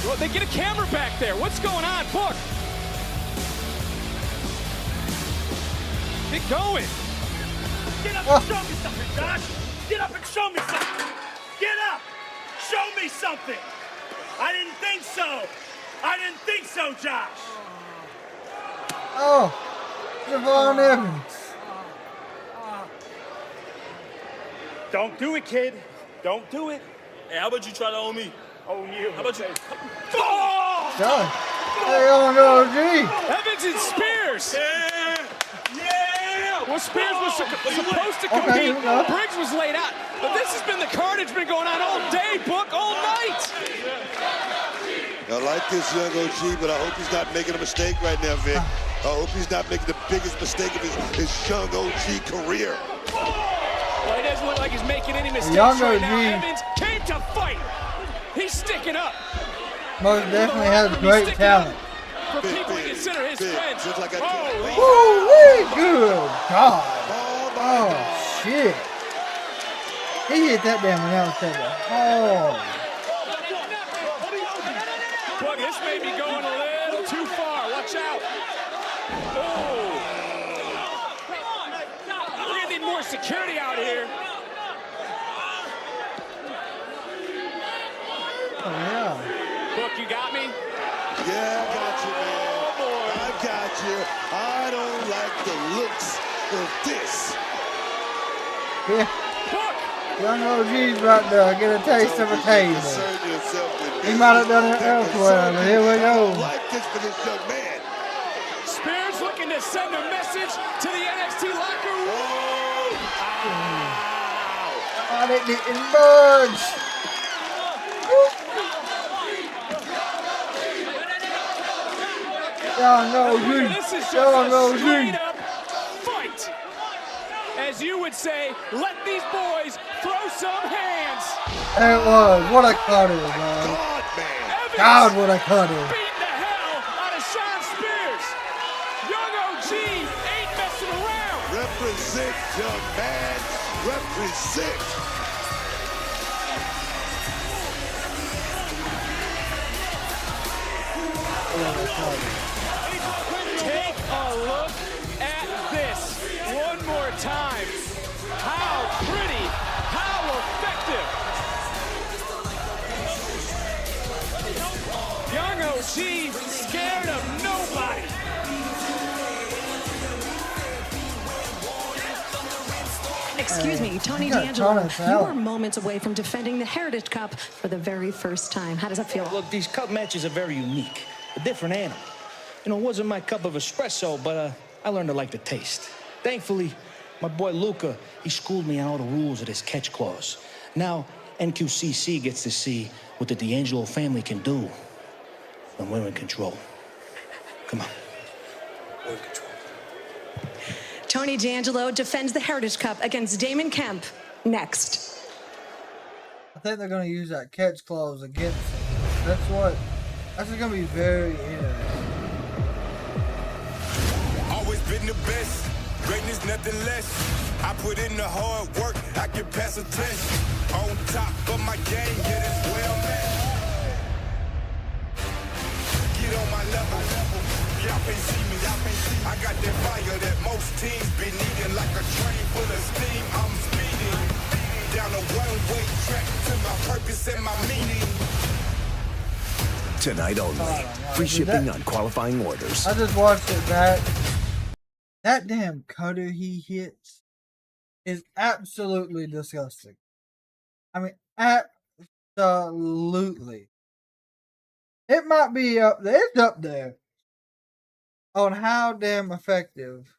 Well, they get a camera back there. What's going on, Book? Get going.
Get up and show me something, Josh. Get up and show me something. Get up. Show me something. I didn't think so. I didn't think so, Josh.
Oh, Javon Evans.
Don't do it, kid. Don't do it.
Hey, how about you try to own me?
Own you.
How about you?
Oh!
Done. Hey, oh no, G.
Evans and Spears.
Yeah.
Well, Spears was supposed to compete. Briggs was laid out. But this has been the carnage been going on all day, Book, all night.
I like this young OG, but I hope he's not making a mistake right now, Vic. I hope he's not making the biggest mistake of his young OG career.
Well, he doesn't look like he's making any mistakes right now. Evans came to fight. He's sticking up.
Most definitely has great talent.
For people who consider his friends.
Woo-wee, good God. Oh, shit. He hit that damn announce table. Oh.
Look, this may be going a little too far. Watch out. Oh. We're going to need more security out here.
Oh, yeah.
Book, you got me?
Yeah, I got you, man.
Oh, boy.
I got you. I don't like the looks of this.
Yeah. Young OG's about to get a taste of a table. He might have done it elsewhere, but here we go.
Spears looking to send a message to the NXT locker room.
God, it didn't budge. Young OG.
This is just
Young
a
OG.
straight up fight. As you would say, let these boys throw some hands.
It was. What a cutter, man. God, what a cutter.
Beating the hell out of Sean Spears. Young OG ain't messing around.
Represent, young man. Represent.
Take a look at this one more time. How pretty, how effective. Young OG scared of nobody.
Excuse me, Tony
You got
D'Angelo,
Thomas
you
out.
are moments away from defending the Heritage Cup for the very first time. How does that feel?
Look, these cup matches are very unique, a different animal. You know, it wasn't my cup of espresso, but I learned to like the taste. Thankfully, my boy Luca, he schooled me on all the rules of this catch clause. Now, NQCC gets to see what the D'Angelo family can do when we're in control. Come on. We're in control.
Tony D'Angelo defends the Heritage Cup against Damon Kemp next.
I think they're going to use that catch clause against him. That's going to be very interesting.
Always been the best, greatness nothing less. I put in the hard work, I can pass a test. On top of my game, yeah, that's well met. Get on my level, y'all can't see me, I got that fire that most teams been needing. Like a train full of steam, I'm speeding down a one-way track to my purpose and my meaning.
Tonight only. Free shipping on qualifying orders.
I just watched it back. That damn cutter he hits is absolutely disgusting. I mean, absolutely. It might be up there. It's up there on how damn effective.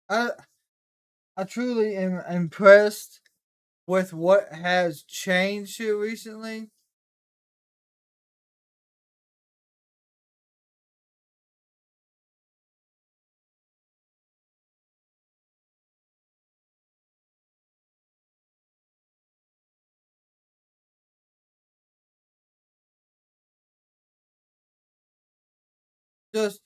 I truly am impressed with what has changed here recently. Just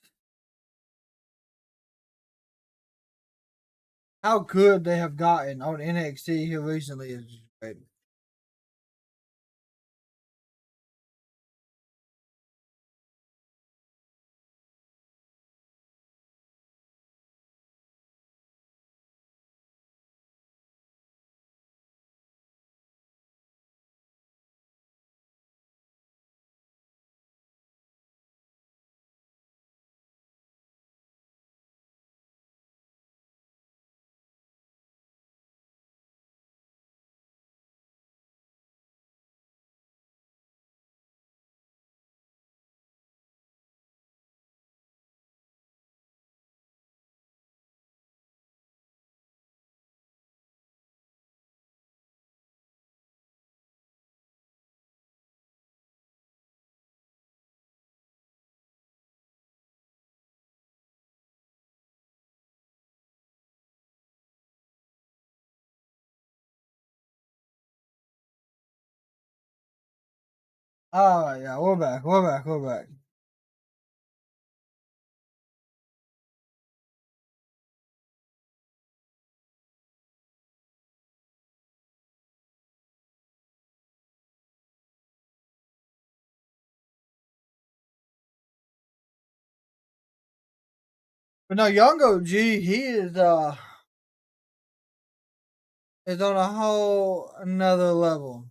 how good they have gotten on NXT here recently is just great. Oh yeah, we're back. But no, Young OG, he is is on a whole another level.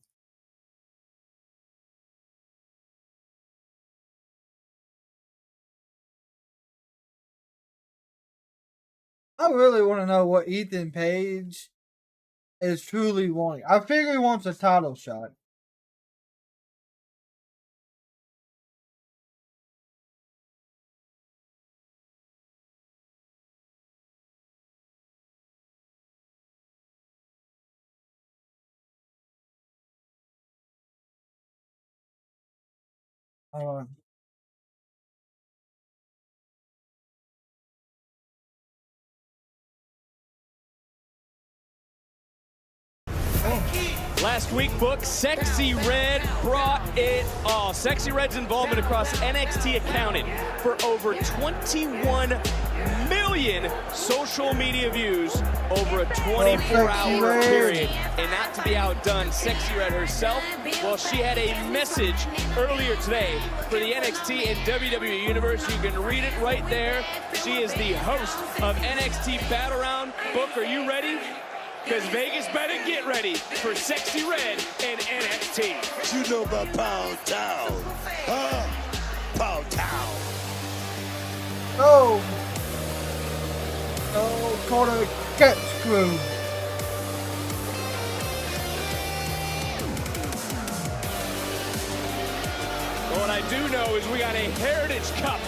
I really want to know what Ethan Page is truly wanting. I figure he wants a title shot.
Last week, Book, Sexy Red brought it all. Sexy Red's involvement across NXT accounted for over 21 million social media views over a 24-hour period. And not to be outdone, Sexy Red herself, well, she had a message earlier today for the NXT and WWE Universe. You can read it right there. She is the host of NXT Battle Round. Book, are you ready? Because Vegas better get ready for Sexy Red and NXT.
What you know about Pound Town? Huh? Pound Town.
Oh! Oh, Corner Catch Crew.
Well, what I do know is we got a Heritage Cup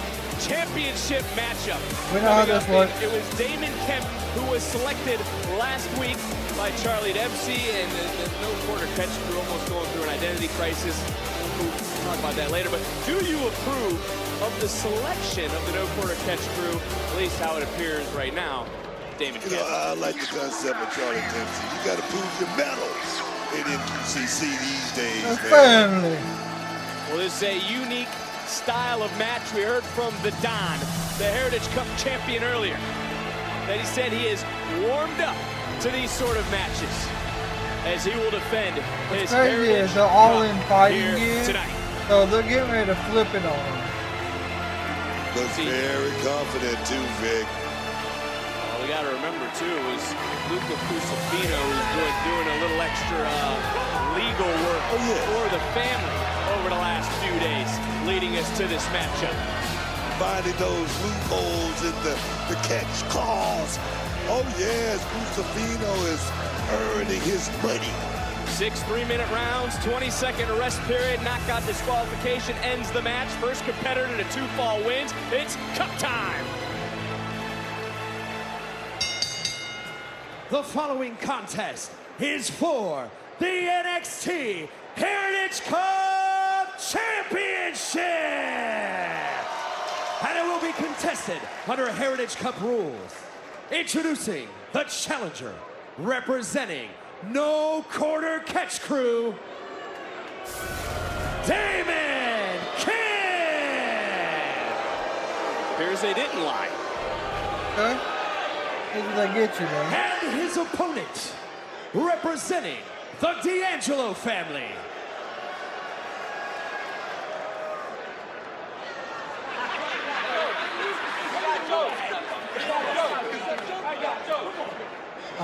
championship matchup.
We know how this works.
It was Damon Kemp who was selected last week by Charlie Dempsey, and the no quarter catch crew almost going through an identity crisis. We'll talk about that later. But do you approve of the selection of the no quarter catch crew, at least how it appears right now? Damon Kemp.
I like the concept of Charlie Dempsey. You got to prove your medals in NQCC these days,
Family.
Well, this is a unique style of match. We heard from the Don, the Heritage Cup champion earlier, that he said he is warmed up to these sort of matches as he will defend his Heritage
they're all
Cup
in fighting
here
gear,
tonight.
so they're getting ready to flip it on him.
Looks very confident too, Vic.
Well, we got to remember too is Luca Crucifino is doing a little extra legal work for the family over the last few days, leading us to this matchup.
Finding those loopholes in the catch calls. Oh yes, Crucifino is earning his money.
6 3-minute rounds, 20-second rest period, knockout disqualification ends the match. First competitor to 2 fall wins. It's cup time.
The following contest is for the NXT Heritage Cup Championship! And it will be contested under Heritage Cup rules. Introducing the challenger, representing No Quarter Catch Crew, Damon Kemp!
Appears they didn't lie.
Okay. Did I get you there?
And his opponent, representing the D'Angelo family,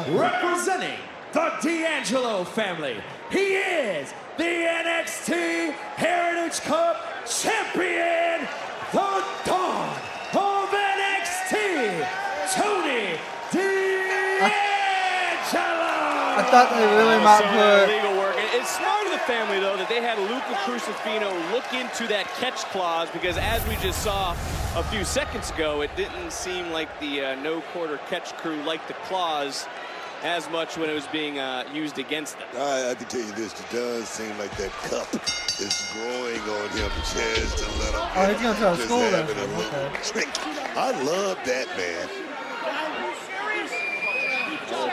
representing the D'Angelo family, he is the NXT Heritage Cup champion, the Dawn of NXT, Tony D'Angelo.
I thought they really might put
legal work. It's smart of the family, though, that they had Luca Crucifino look into that catch clause, because as we just saw a few seconds ago, it didn't seem like the no quarter catch crew liked the clause as much when it was being used against them.
I can tell you this, it does seem like that cup is growing on him just a little bit.
Oh, he's gonna try to
Just
score that.
having a little trick. I love that, man.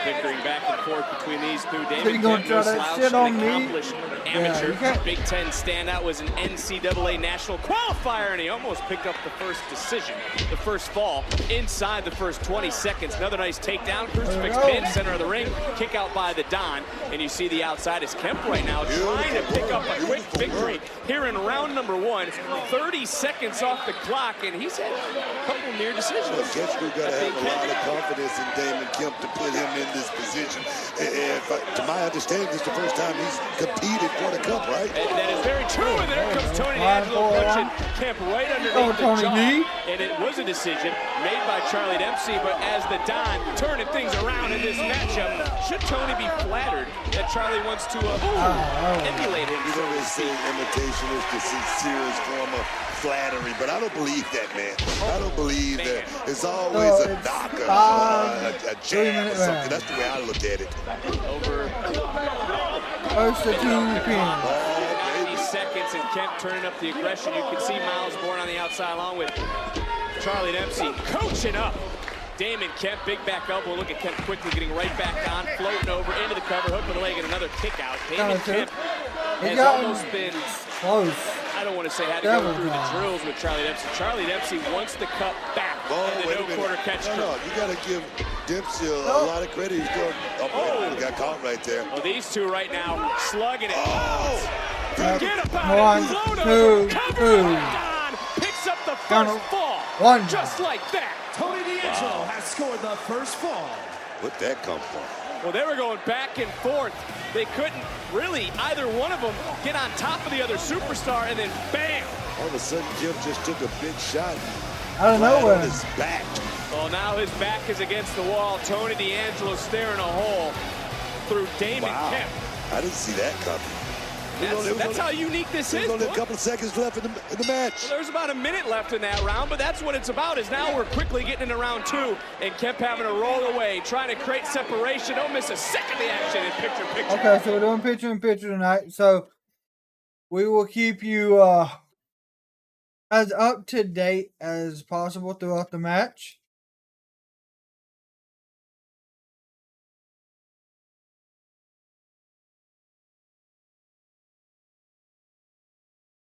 Bickering back and forth between these two.
He
Damon
gonna
Kemp,
try
no
that
slouch,
shit on
an
me?
accomplished amateur.
Yeah,
Big Ten standout, was an NCAA national qualifier, and he almost picked up the first decision, the first fall, inside the first 20 seconds. Another nice takedown, crucifix pin, center of the ring, kick out by the Don, and you see the outside is Kemp right now, trying to pick up a quick victory here in round number 1. 30 seconds off the clock, and he's had a couple near decisions.
Well, Catch Crew got to have a lot of confidence in Damon Kemp to put him in this position. To my understanding, this is the first time he's competed for the cup, right?
And that is very true, and there comes Tony D'Angelo punching Kemp right underneath the jaw. And it was a decision made by Charlie Dempsey, but as the Don turning things around in this matchup, should Tony be flattered that Charlie wants to emulate him?
You know, they say imitation is the sincerest form of flattery, but I don't believe that, man. I don't believe that. It's always a knock, a jab or something. That's the way I look at it.
Over
first to 2 pins.
90 seconds, and Kemp turning up the aggression. You can see Miles Bourne on the outside along with Charlie Dempsey coaching up Damon Kemp. Big back elbow. Look at Kemp quickly getting right back on, floating over into the cover, hook with a leg, and another kick out. Damon Kemp has almost been
close.
I don't want to say had to go through the drills with Charlie Dempsey. Charlie Dempsey wants the cup back. No quarter catch.
No, you got to give Dempsey a lot of credit. He's doing. He got caught right there.
Well, these two right now slugging it. Forget about it.
One, two.
Picks up the first fall.
One.
Just like that.
Tony D'Angelo has scored the first fall.
Where'd that come from?
Well, they were going back and forth. They couldn't really, either one of them, get on top of the other superstar, and then bam!
All of a sudden, Jim just took a big shot.
Out of nowhere.
On his back.
Well, now his back is against the wall. Tony D'Angelo staring a hole through Damon Kemp.
I didn't see that coming.
That's how unique this is.
There's only a couple of seconds left in the match.
Well, there's about a minute left in that round, but that's what it's about, is now we're quickly getting into round 2, and Kemp having to roll away, trying to create separation. Don't miss a second of the action in picture-in-picture.
Okay, so we're doing picture-in-picture tonight, so we will keep you as up-to-date as possible throughout the match.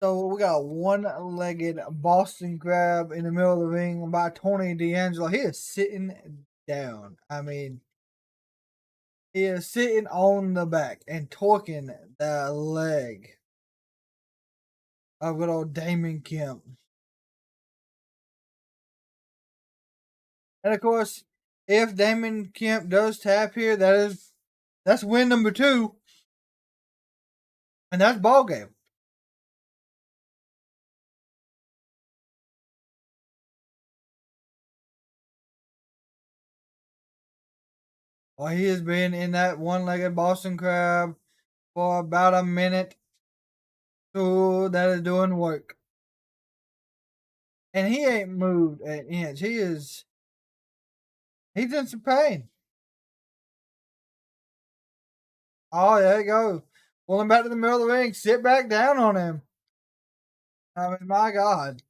So we got a one-legged Boston Crab in the middle of the ring by Tony D'Angelo. He is sitting down. I mean, he is sitting on the back and torquing the leg of good old Damon Kemp. And of course, if Damon Kemp does tap here, that's win number 2. And that's ball game. Well, he has been in that one-legged Boston Crab for about a minute. So that is doing work. And he ain't moved an inch. He's in some pain. Oh, there you go. Pull him back to the middle of the ring. Sit back down on him. I mean, my God.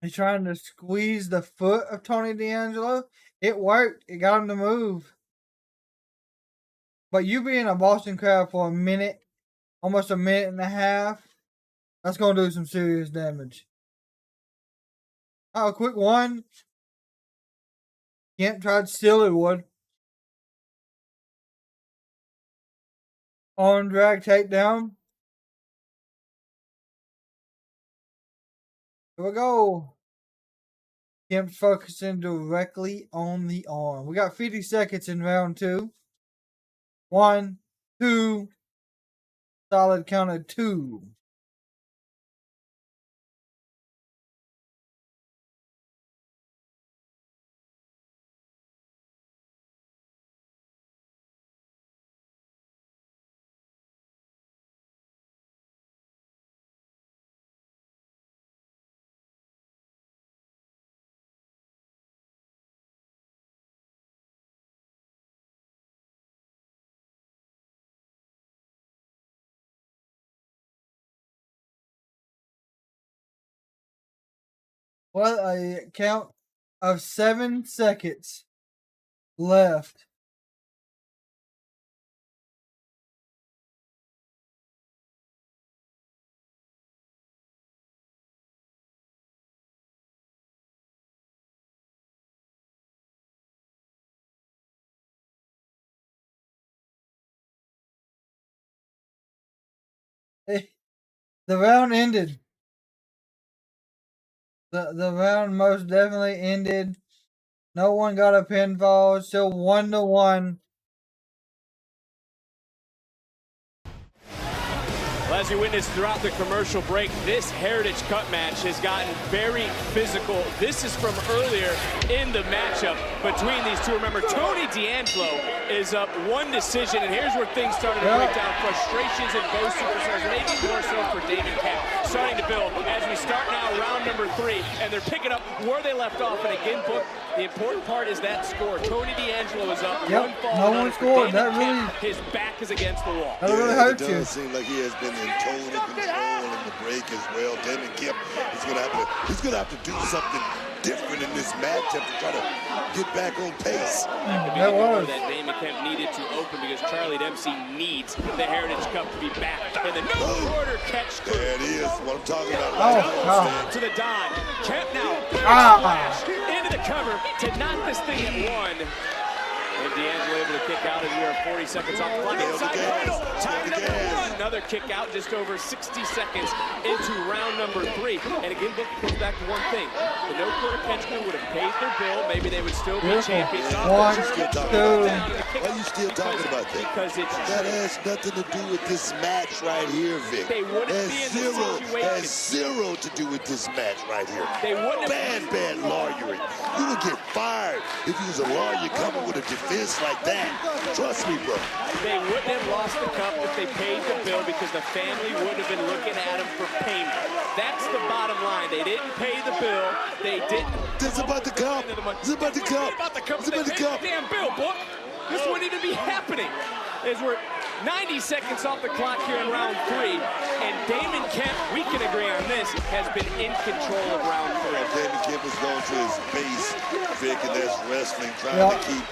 He's trying to squeeze the foot of Tony D'Angelo. It worked. It got him to move. But you being a Boston Crab for a minute, almost a minute and a half, that's going to do some serious damage. Oh, quick one. Kemp tried to steal it, would. Arm drag takedown. Here we go. Kemp's focusing directly on the arm. We got 50 seconds in round 2. 1, 2. Solid count of 2. Well, a count of 7 seconds left. The round ended. The round most definitely ended. No one got a pinfall. It's still 1-1.
Well, as you witnessed throughout the commercial break, this Heritage Cup match has gotten very physical. This is from earlier in the matchup between these two. Remember, Tony D'Angelo is up 1 decision, and here's where things started to break down. Frustrations in both superstars, maybe more so for Damon Kemp, starting to build as we start now round number 3, and they're picking up where they left off. And again, Book, the important part is that score. Tony D'Angelo is up.
Yep, no one scored. That really,
his back is against the wall.
That really hurt you.
It does seem like he has been in total control in the break as well. Damon Kemp is he's gonna have to do something different in this matchup to try to get back on pace.
That was that Damon Kemp needed to open because Charlie Dempsey needs the Heritage Cup to be back in the no-quarter catch crew.
There it is, what I'm talking about.
To the Don. Kemp now flash into the cover to knock this thing at 1. And D'Angelo able to kick out as we are 40 seconds off the clock. Inside final, time number 1. Another kick out just over 60 seconds into round number 3. And again, Book comes back to one thing. The no-quarter catch crew would have paid their bill. Maybe they would still be champions.
Why are you still talking about that?
Because
that has nothing to do with this match right here, Vic.
They wouldn't be in this situation.
Has zero to do with this match right here.
They wouldn't have
bad lawyering. You would get fired if you was a lawyer coming with a defense like that. Trust me, bro.
They wouldn't have lost the cup if they paid the bill because the family wouldn't have been looking at them for payment. That's the bottom line. They didn't pay the bill. They didn't.
This is about the cup. This is about the cup.
This is about the cup. Damn bill, Book. This wouldn't even be happening. As we're 90 seconds off the clock here in round 3, and Damon Kemp, we can agree on this, has been in control of round 3.
Damon Kemp is going to his base, Vic, and that's wrestling, trying to keep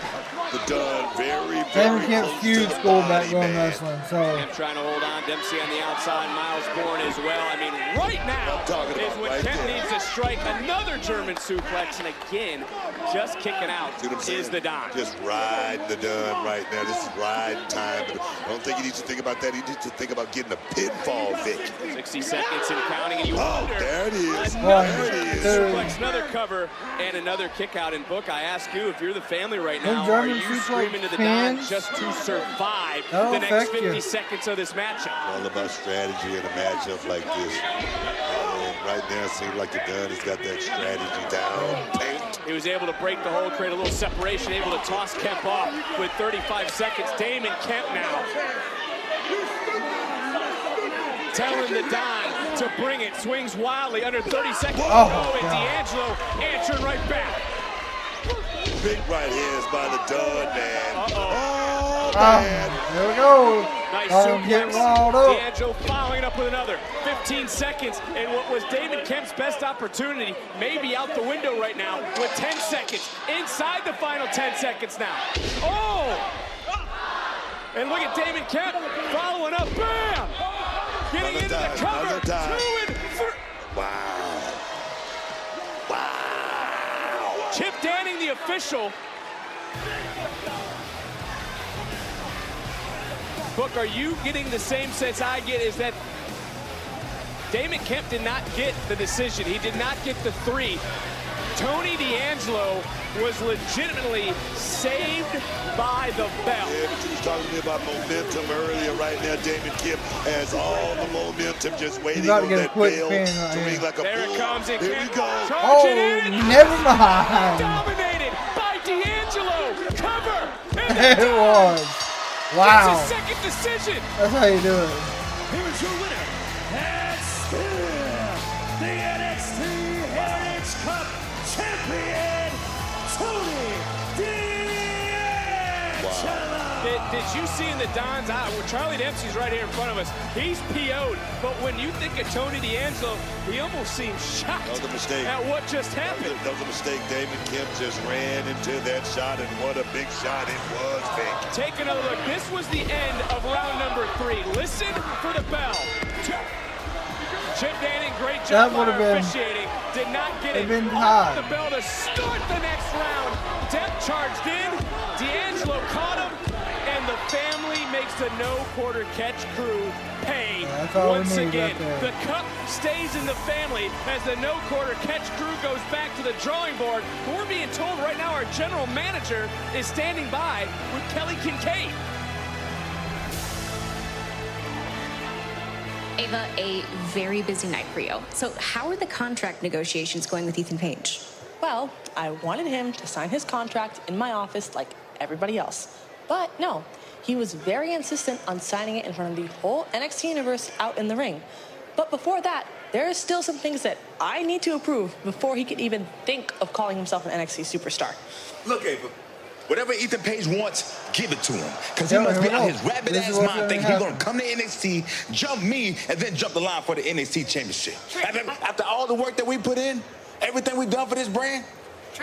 the Dunn very
Damon Kemp's huge school background wrestling, so.
Kemp trying to hold on, Dempsey on the outside, Miles Bourne as well. I mean, right now is when Kemp needs to strike another German suplex, and again, just kicking out is the Don.
Just riding the Dunn right now. This is riding time. But I don't think he needs to think about that. He needs to think about getting a pinfall, Vic.
60 seconds and counting, and you wonder.
There it is.
Another suplex, another cover, and another kick out. And Book, I ask you, if you're the family right now, are you screaming to the Don just to survive the next 50 seconds of this matchup?
All about strategy in a matchup like this. Right now, it seems like the Dunn has got that strategy down.
He was able to break the hold, create a little separation, able to toss Kemp off with 35 seconds. Damon Kemp now telling the Don to bring it. Swings wildly under 30 seconds. And D'Angelo answering right back.
Big right hands by the Dunn, man.
Oh, man. There we go.
Nice
suplex.
D'Angelo following up with another. 15 seconds, and what was Damon Kemp's best opportunity may be out the window right now with 10 seconds. Inside the final 10 seconds now. Oh! And look at Damon Kemp following up. Bam! Getting into the cover. 2 and 3.
Wow. Wow.
Chip Danning, the official. Book, are you getting the same sense I get? Is that Damon Kemp did not get the decision. He did not get the 3. Tony D'Angelo was legitimately saved by the bell.
Yeah, but you was talking to me about momentum earlier. Right now, Damon Kemp has all the momentum just waiting on that bell to ring like a bull.
There it comes.
Here we go.
Oh, never mind.
Dominated by D'Angelo. Cover.
It was. Wow.
That's his second decision.
That's how you do it.
Here's your winner, and still the NXT Heritage Cup champion, Tony D'Angelo.
Did you see in the Don's eye? Well, Charlie Dempsey's right here in front of us. He's PO'd, but when you think of Tony D'Angelo, he almost seems shocked at what just happened.
That was a mistake. Damon Kemp just ran into that shot, and what a big shot it was, Vic.
Take another look. This was the end of round number 3. Listen for the bell. Chip Danning, great job on officiating. Did not get it off the bell to start the next round. Depth charged in. D'Angelo caught him, and the family makes the no-quarter catch crew pay
that's all
once
we need
again.
right there.
The cup stays in the family as the no-quarter catch crew goes back to the drawing board. But we're being told right now our general manager is standing by with Kelly Kincaid.
Ava, a very busy night for you. So how are the contract negotiations going with Ethan Page?
Well, I wanted him to sign his contract in my office like everybody else. But no, he was very insistent on signing it in front of the whole NXT universe out in the ring. But before that, there are still some things that I need to approve before he could even think of calling himself an NXT superstar.
Look, Ava, whatever Ethan Page wants, give it to him. Because he must be out his rabbit-ass mind thinking he's going to come to NXT, jump me, and then jump the line for the NXT Championship. After all the work that we put in, everything we've done for this brand,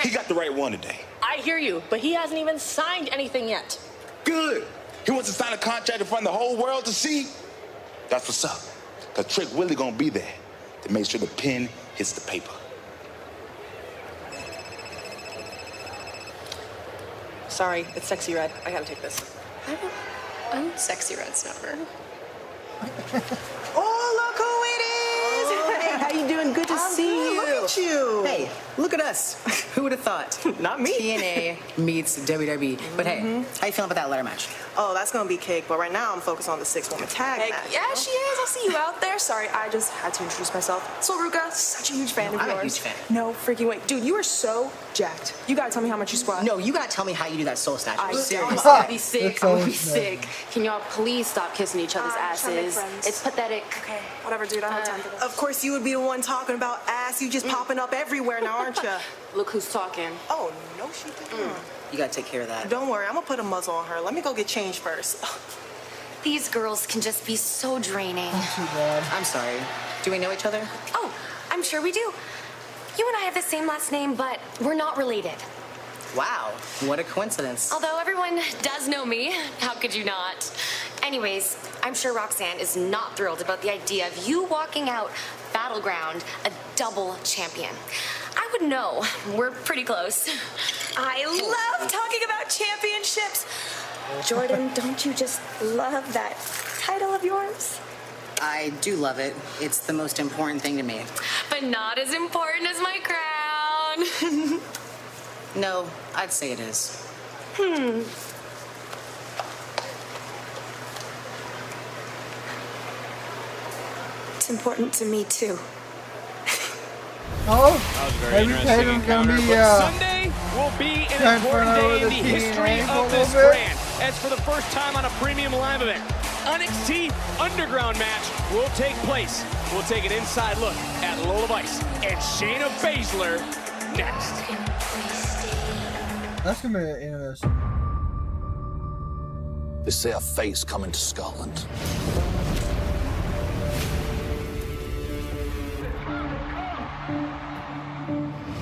he got the right one today.
I hear you, but he hasn't even signed anything yet.
Good. He wants to sign a contract in front of the whole world to see. That's what's up. Because Trick Willie going to be there to make sure the pen hits the paper.
Sorry, it's Sexy Red. I gotta take this.
I'm Sexy Red's number.
Oh, look who it is! Hey, how you doing? Good to see you. Look at you. Hey, look at us. Who would have thought?
Not me.
TNA meets WWE. But hey, how you feeling about that ladder match?
Oh, that's gonna be cake, but right now I'm focused on the 6-woman tag match.
Yeah, she is. I'll see you out there. Sorry, I just had to introduce myself. So, Ruka, such a huge fan of yours.
I'm a huge fan.
No freaking way. Dude, you are so jacked. You gotta tell me how much you squat.
No, you gotta tell me how you do that soul snatch.
I'm
serious.
gonna be sick.
It's
I'm gonna be
so
sick. Can y'all please stop kissing each other's
trying to make
asses?
friends.
It's pathetic.
Okay, whatever, dude. I don't have time for this. Of course, you would be the one talking about ass. You just popping up everywhere now, aren't you?
Look who's talking.
Oh, no, she didn't.
You gotta take care of that.
Don't worry, I'm gonna put a muzzle on her. Let me go get changed first.
These girls can just be so draining.
I'm sorry. Do we know each other?
Oh, I'm sure we do. You and I have the same last name, but we're not related.
Wow, what a coincidence.
Although everyone does know me, how could you not? Anyways, I'm sure Roxanne is not thrilled about the idea of you walking out Battleground a double champion. I would know. We're pretty close. I love talking about championships. Jordynne, don't you just love that title of yours?
I do love it. It's the most important thing to me.
But not as important as my crown.
No, I'd say it is.
It's important to me, too.
Oh,
Very
maybe
interesting
Tatum's gonna
encounter,
be
but Sunday will be an important day in the history of this brand, as for the first time on a premium live event, NXT Underground match will take place. We'll take an inside look at Lola Vice and Shayna Baszler next.
That's gonna be interesting.
They say a face coming to Scotland.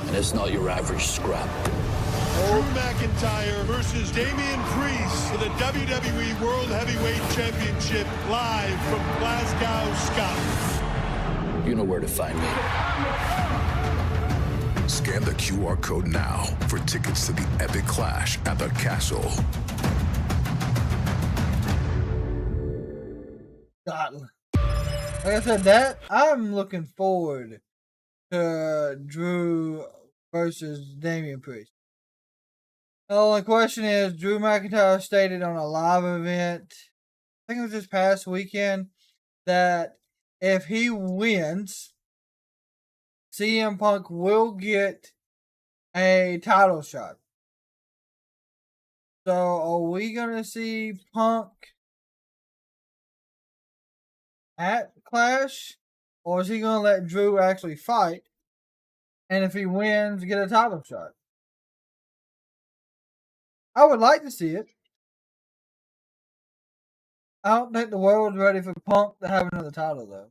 And it's not your average scrap.
Drew McIntyre versus Damian Priest for the WWE World Heavyweight Championship live from Glasgow, Scotland.
You know where to find me.
Scan the QR code now for tickets to the epic clash at the castle.
Scotland. Like I said, that I'm looking forward to Drew versus Damian Priest. The only question is, Drew McIntyre stated on a live event, I think it was this past weekend, that if he wins, CM Punk will get a title shot. So are we going to see Punk at Clash? Or is he going to let Drew actually fight? And if he wins, get a title shot? I would like to see it. I don't think the world's ready for Punk to have another title, though.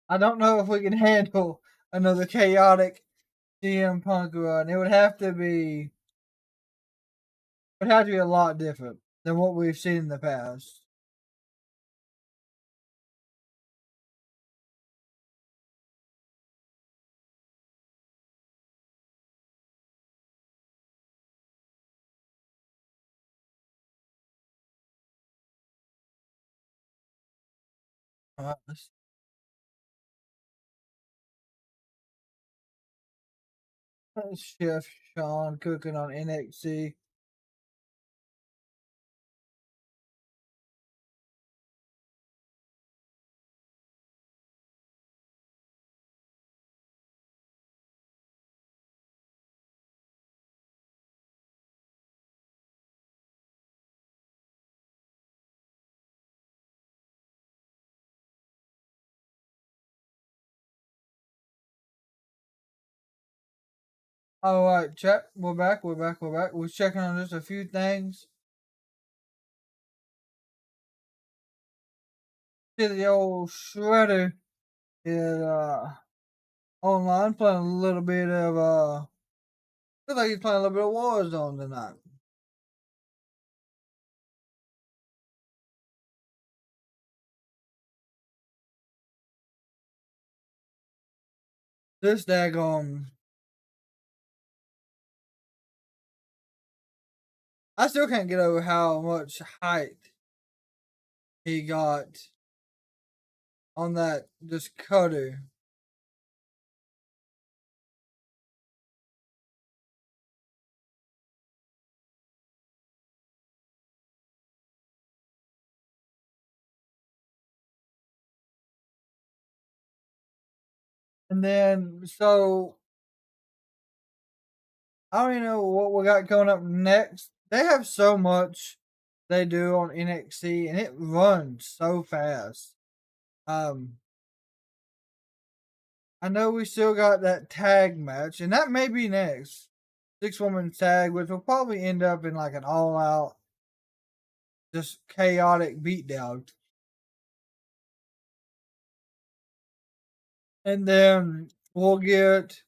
I don't know if we can handle another chaotic CM Punk run. It would have to be a lot different than what we've seen in the past. Chef Sean cooking on NXT. All right, chat. We're back. We're checking on just a few things. See the old Shredder is online playing a little bit of looks like he's playing a little bit of Warzone tonight. This daggone. I still can't get over how much height he got on that just cutter. And then, so I don't even know what we got coming up next. They have so much they do on NXT, and it runs so fast. I know we still got that tag match, and that may be next. 6-woman tag, which will probably end up in like an all-out, just chaotic beatdown. And then we'll get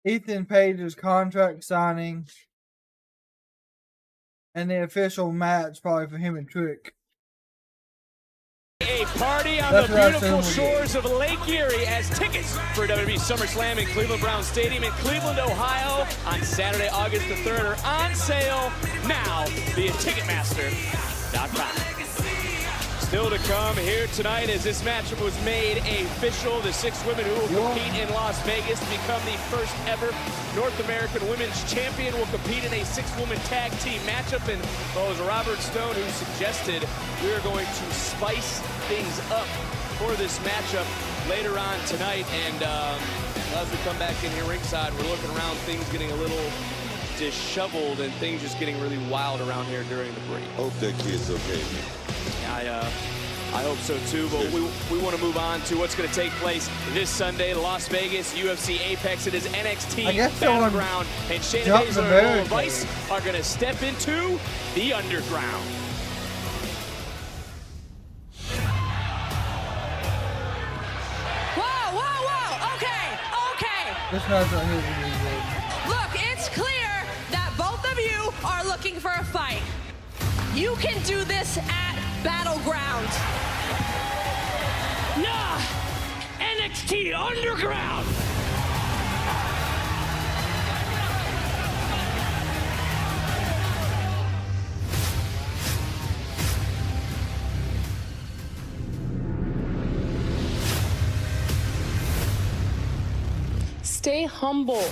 Ethan Page's contract signing and the official match probably for him and Trick.
A party on the beautiful shores of Lake Erie as tickets for WWE SummerSlam in Cleveland Brown Stadium in Cleveland, Ohio on Saturday, August the 3rd are on sale now via Ticketmaster.com. Still to come here tonight as this matchup was made official. The 6 women who will compete in Las Vegas to become the first ever North American Women's Champion will compete in a 6-woman tag team matchup. And well, it was Robert Stone who suggested we are going to spice things up for this matchup later on tonight. And as we come back in here ringside, we're looking around, things getting a little disheveled and things just getting really wild around here during the break.
Hope that kid's okay, man.
I hope so too, but we want to move on to what's going to take place this Sunday, Las Vegas, UFC Apex. It is NXT Battleground, and Shayna Baszler and Lola Vice are going to step into the underground.
Whoa, okay.
This match right here is really good.
Look, it's clear that both of you are looking for a fight. You can do this at Battleground.
Nah! NXT Underground!
Stay humble.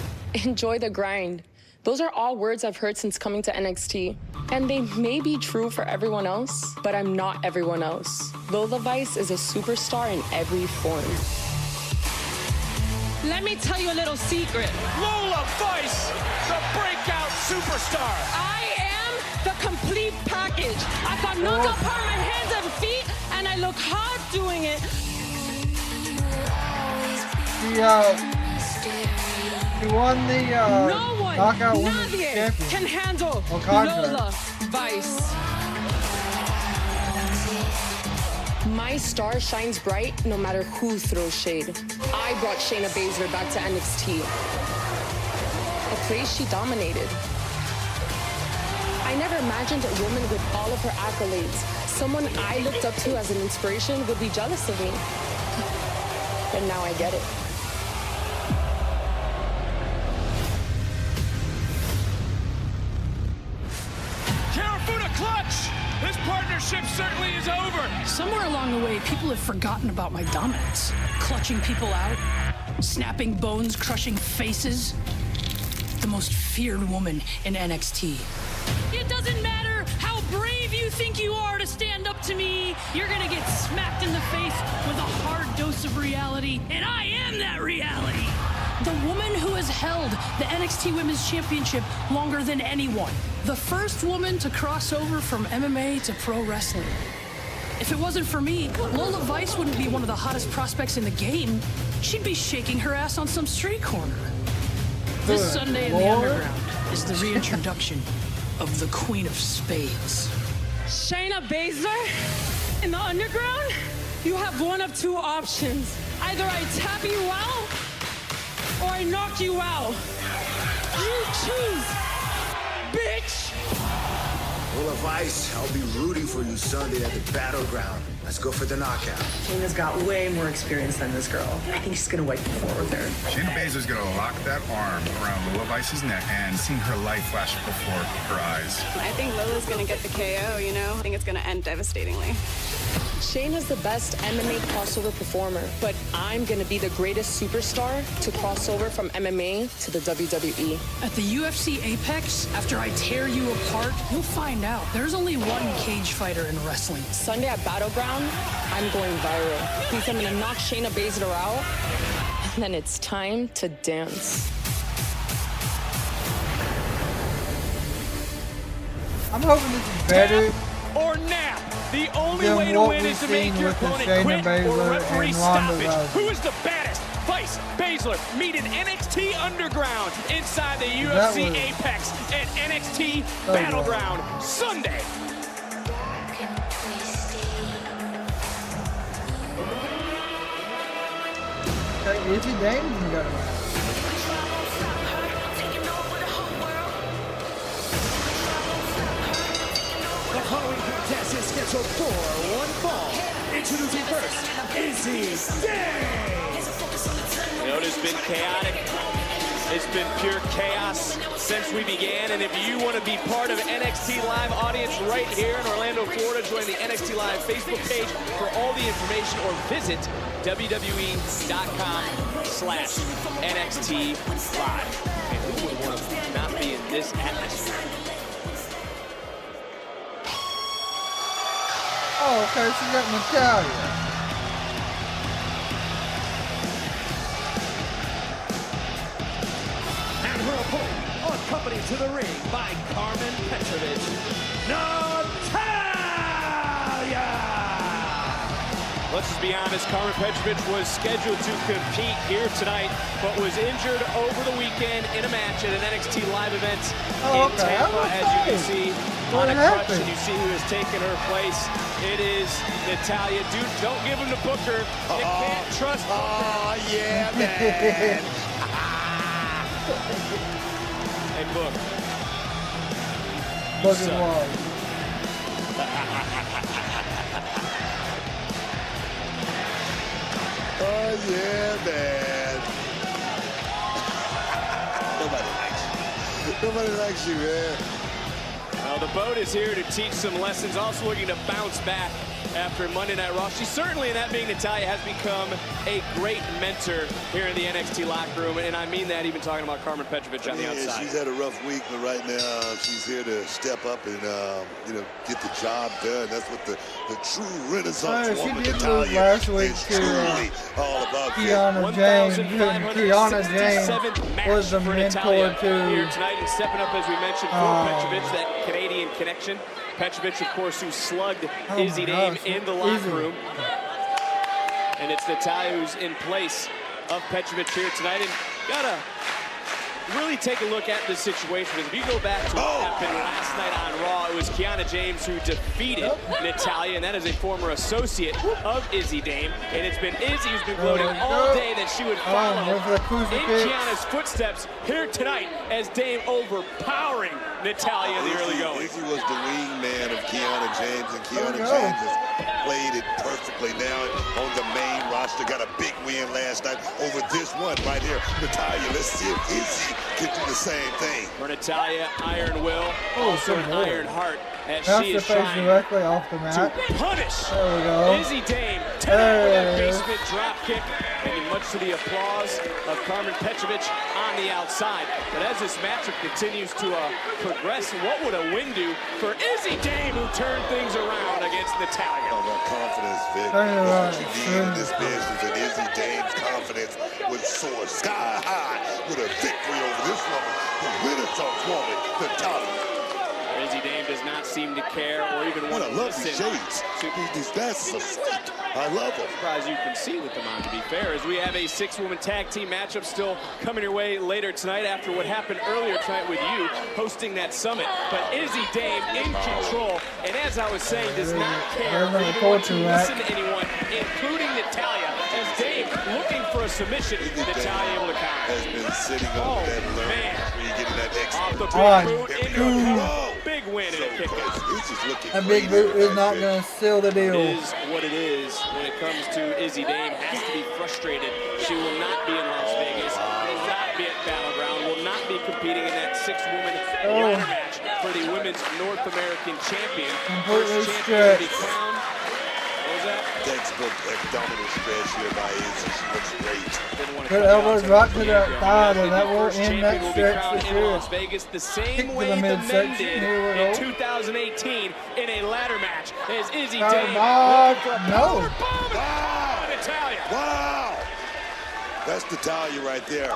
Enjoy the grind. Those are all words I've heard since coming to NXT. And they may be true for everyone else, but I'm not everyone else. Lola Vice is a superstar in every form.
Let me tell you a little secret.
Lola Vice, the breakout superstar.
I am the complete package. I've got knockout power in my hands and feet, and I look hot doing it.
He won the
no one,
knockout women's champion.
Can handle Lola Vice.
My star shines bright no matter who throws shade. I brought Shayna Baszler back to NXT, a place she dominated. I never imagined a woman with all of her accolades, someone I looked up to as an inspiration, would be jealous of me. But now I get it.
Clutch! This partnership certainly is over.
Somewhere along the way, people have forgotten about my dominance. Clutching people out, snapping bones, crushing faces. The most feared woman in NXT.
It doesn't matter how brave you think you are to stand up to me. You're gonna get smacked in the face with a hard dose of reality, and I am that reality.
The woman who has held the NXT Women's Championship longer than anyone. The first woman to cross over from MMA to pro wrestling. If it wasn't for me, Lola Vice wouldn't be one of the hottest prospects in the game. She'd be shaking her ass on some street corner. This Sunday in the Underground is the reintroduction of the Queen of Spades.
Shayna Baszler in the Underground? You have one of two options. Either I tap you out, or I knock you out. You choose, bitch!
Lola Vice, I'll be rooting for you Sunday at the Battleground. Let's go for the knockout.
Shayna's got way more experience than this girl. I think she's gonna wipe the floor with her.
Shayna Baszler's gonna lock that arm around Lola Vice's neck and seeing her life flash before her eyes.
I think Lola's gonna get the KO, you know? I think it's gonna end devastatingly.
Shayna's the best MMA crossover performer, but I'm gonna be the greatest superstar to cross over from MMA to the WWE.
At the UFC Apex, after I tear you apart, you'll find out there's only one cage fighter in wrestling.
Sunday at Battleground, I'm going viral. Because I'm gonna knock Shayna Baszler out, and then it's time to dance.
I'm hoping this is better.
Or nap. The only way to win is to make your opponent quit or referee stoppage. Who is the baddest? Vice, Baszler meet an NXT Underground inside the UFC Apex at NXT Battleground Sunday.
Izzy Dane can go to that.
The following contest is scheduled for one fall. Introducing first, Izzy Dane.
You know, it has been chaotic. It's been pure chaos since we began. And if you want to be part of NXT Live audience right here in Orlando, Florida, join the NXT Live Facebook page for all the information or visit WWE.com/NXT Live. And who would want to not be in this atmosphere?
Oh, okay, she got Natalia.
And her opponent, accompanied to the ring by Carmen Petrovich, Natalia!
Let's just be honest, Carmen Petrovich was scheduled to compete here tonight, but was injured over the weekend in a match at an NXT Live event in Tampa, as you can see. On a crutch, and you see who has taken her place. It is Natalia. Dude, don't give him to Booker. You can't trust Booker.
Oh, yeah, man.
Hey, Book.
Booker Wall.
Oh, yeah, man. Nobody likes you. Nobody likes you, man.
Well, the boat is here to teach some lessons, also looking to bounce back after Monday Night Raw. She certainly, and that being Natalia, has become a great mentor here in the NXT locker room, and I mean that even talking about Carmen Petrovich on the outside.
She's had a rough week, but right now she's here to step up and get the job done. That's what the true Renaissance woman Natalia
last week
is truly all about.
Kiana James. Kiana James was the mentor to
here tonight, and stepping up, as we mentioned, for Petrovich, that Canadian connection. Petrovich, of course, who slugged Izzy Dame in the locker room. And it's Natalia who's in place of Petrovich here tonight. And gotta really take a look at this situation. If you go back to what happened last night on Raw, it was Kiana James who defeated Natalia, and that is a former associate of Izzy Dame. And it's been Izzy who's been gloating all day that she would follow in Kiana's footsteps here tonight as Dame overpowering Natalia in the early going.
Izzy was the wingman of Kiana James, and Kiana James has played it perfectly now on the main roster. Got a big win last night over this one right here. Natalya, let's see if Izzy can do the same thing.
For Natalya, Iron Will, also an Iron Heart, as she is
face
trying
directly off the mat.
to punish
There we go.
Izzy Dame. 10 out with that basement drop kick, making much to the applause of Carmen Petrovic on the outside. But as this matchup continues to progress, what would a win do for Izzy Dame, who turned things around against Natalya?
Oh, that confidence, Vic. That's what you need in this business. And Izzy Dame's confidence would soar sky high with a victory over this woman, the Renaissance woman, Natalya.
Izzy Dame does not seem to care or even want to listen.
Shades. That's so sweet. I love him.
Surprised you can see with them on, to be fair, as we have a 6-woman tag team matchup still coming your way later tonight after what happened earlier tonight with you hosting that summit. But Izzy Dame in control, and as I was saying, does not care or even want to listen to anyone, including Natalya, as Dame looking for a submission. Natalya able to counter.
Has been sitting on that learn. Getting that extra.
Off the big boot into a cover. Big win and a kick out.
A big boot is not going to seal the deal.
It is what it is when it comes to Izzy Dame. Has to be frustrated. She will not be in Las Vegas. Will not be at Battleground. Will not be competing in that 6-woman ladder match for the Women's North American Champion. First champion to be crowned. What was that?
Textbook abdominal stretch here by Izzy. She looks great.
Good elbows right to that thigh, and that will end that stretch for sure.
Las Vegas the same
Kick to
way
the
the men
midsection.
did
Here we go.
in 2018 in a ladder match as Izzy
No.
Dame
Wow.
Natalya.
Wow. That's Natalya right there.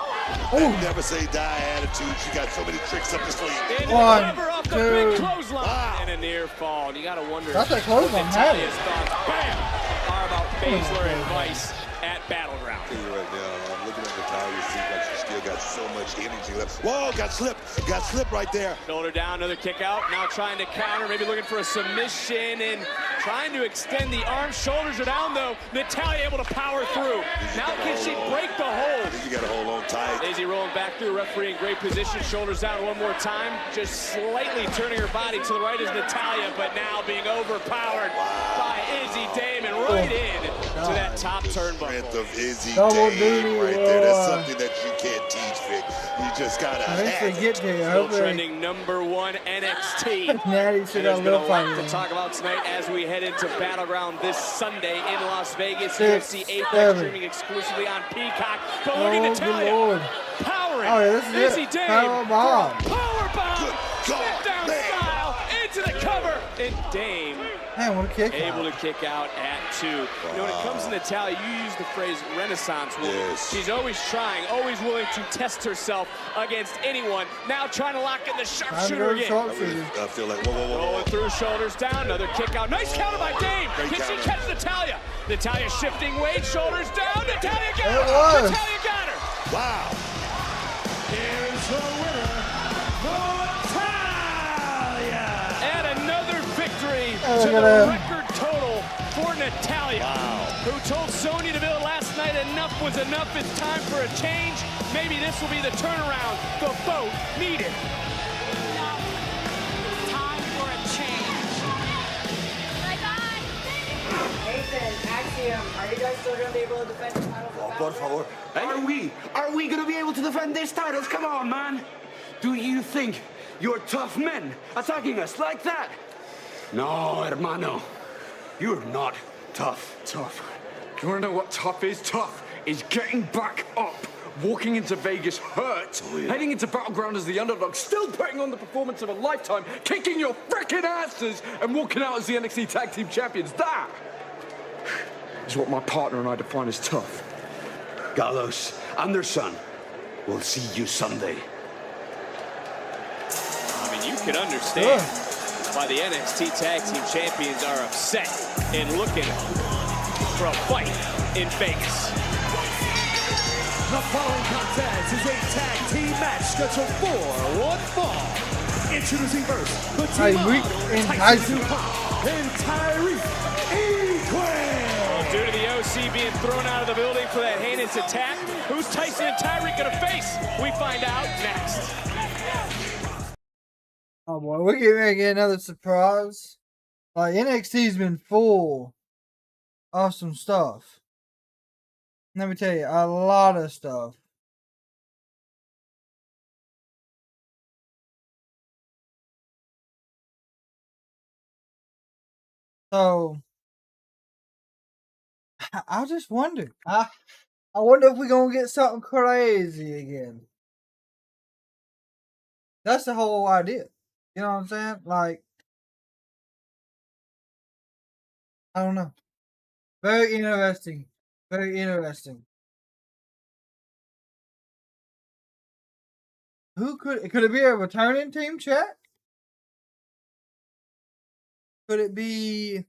That never say die attitude. She got so many tricks up the sleeve.
One,
Off the
two.
big clothesline and a near fall. And you got to wonder
That's a clothesline,
Natalya's thoughts, bam, are about Baszler and Vice at Battleground.
Tell you right now, I'm looking at Natalya, seems like she still got so much energy left. Whoa, got slipped right there.
Shoulder down, another kick out. Now trying to counter, maybe looking for a submission and trying to extend the arms. Shoulders are down though. Natalya able to power through. Now can she break the hold?
You got to hold on tight.
Izzy rolling back through, referee in great position. Shoulders down one more time. Just slightly turning her body to the right is Natalya, but now being overpowered by Izzy Dame and right in to that top turnbuckle.
Strength of Izzy Dame right there. That's something that you can't teach, Vic. You just got to have it.
Still trending #1 NXT.
Natty should
There's
have
been a
little
lot
fight.
to talk about tonight as we head into Battleground this Sunday in Las Vegas.
6,
UFC Apex
7.
streaming exclusively on Peacock. But look at
Oh,
Natalya
good Lord.
powering.
Oh, yeah, this is
Izzy
it.
Dame
Power bomb.
Power bomb. Step down style into the cover. And Dame
Man, what a kick.
able to kick out at 2. You know, when it comes to Natalya, you use the phrase Renaissance woman.
Yes.
She's always trying, always willing to test herself against anyone. Now trying to lock in the sharpshooter again.
I feel like, whoa.
Rolling through, shoulders down, another kick out. Nice counter by Dame.
Great
Can she
counter.
catch Natalya? Natalya shifting weight, shoulders down. Natalya got
It
her.
was.
Natalya got her.
Wow.
Here's the winner, Natalya.
And another victory
Oh,
to
look at
the
that.
record total for Natalya, who told Sonya Deville last night enough was enough. It's time for a change. Maybe this will be the turnaround the boat needed.
Time for a change.
Nathan, Axiom, are you guys still going to be able to defend the title for
Por favor. Are we gonna be able to defend these titles? Come on, man. Do you think you're tough men attacking us like that? No, hermano. You're not tough.
Tough. Do you want to know what tough is? Tough is getting back up, walking into Vegas hurt, heading into Battleground as the underdog, still putting on the performance of a lifetime, kicking your frickin' asses, and walking out as the NXT Tag Team Champions. That is what my partner and I define as tough.
Gallows, Anderson, we'll see you Sunday.
I mean, you can understand why the NXT Tag Team Champions are upset and looking for a fight in Vegas.
The following contest is a tag team match scheduled for one fall. Introducing first, the team of Tyson Tupac and Tyreek Equin.
Well, due to the OC being thrown out of the building for that heinous attack, who's Tyson and Tyreek gonna face? We find out next.
Oh boy, we're getting ready to get another surprise. Like, NXT's been full of some stuff. Let me tell you, a lot of stuff. So, I just wonder. I wonder if we're going to get something crazy again. That's the whole idea. You know what I'm saying? Like, I don't know. Very interesting. Very interesting. Who could it be a returning team, chat? Could it be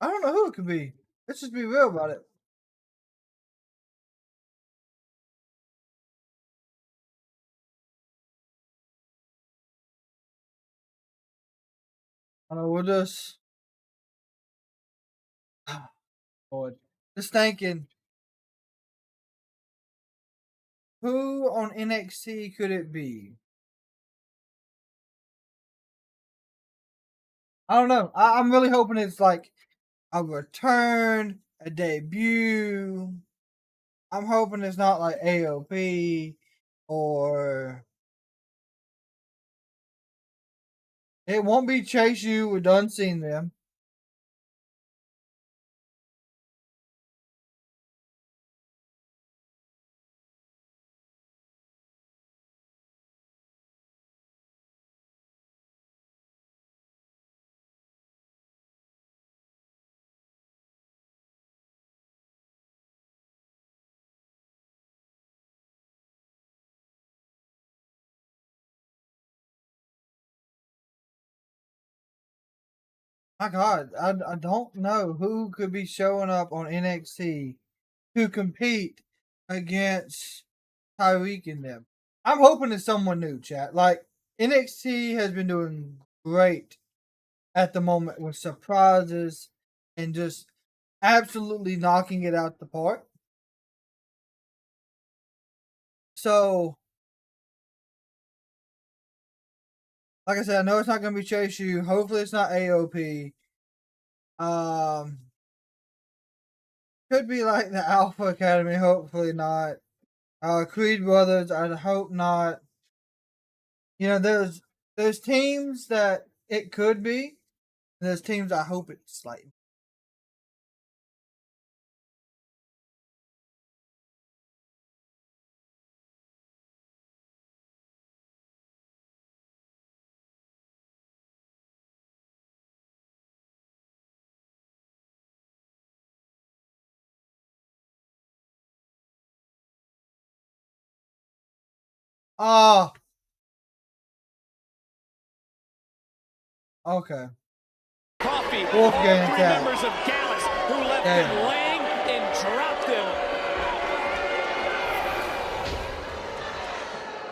I don't know who it could be. Let's just be real about it. I don't know, we'll just Lord. Just thinking, who on NXT could it be? I don't know. I'm really hoping it's like a return, a debut. I'm hoping it's not like AOP or it won't be Chase U. We're done seeing them. My God, I don't know who could be showing up on NXT to compete against Tyreek and them. I'm hoping it's someone new, chat. Like, NXT has been doing great at the moment with surprises and just absolutely knocking it out the park. So, like I said, I know it's not going to be Chase U. Hopefully, it's not AOP. Could be like the Alpha Academy. Hopefully not. Creed Brothers. I hope not. You know, there's teams that it could be. And there's teams I hope it's like. Ah. Okay.
Coffee.
Wolfgang
All three members of Gallus who left him laying and dropped him.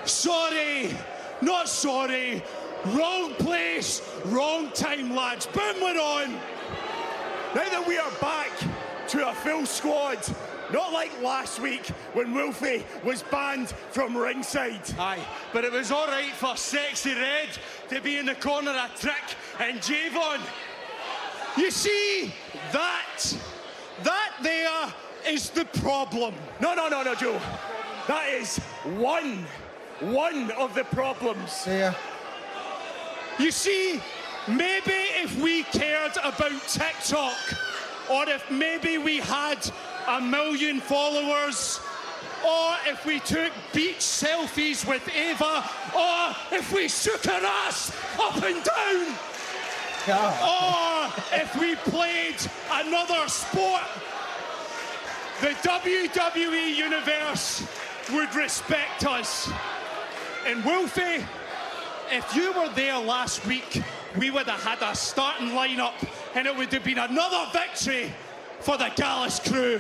Sorry, not sorry. Wrong place, wrong time, lads. Boom, we're on. Now that we are back to a full squad, not like last week when Wolfie was banned from ringside. Aye, but it was all right for Sexy Red to be in the corner of Trick and Javon. You see, that there is the problem. No, Joe. That is one of the problems.
Yeah.
You see, maybe if we cared about TikTok, or if maybe we had 1 million followers, or if we took beach selfies with Ava, or if we shook our ass up and down, or if we played another sport, the WWE Universe would respect us. And Wolfie, if you were there last week, we would have had a starting lineup and it would have been another victory for the Gallus crew.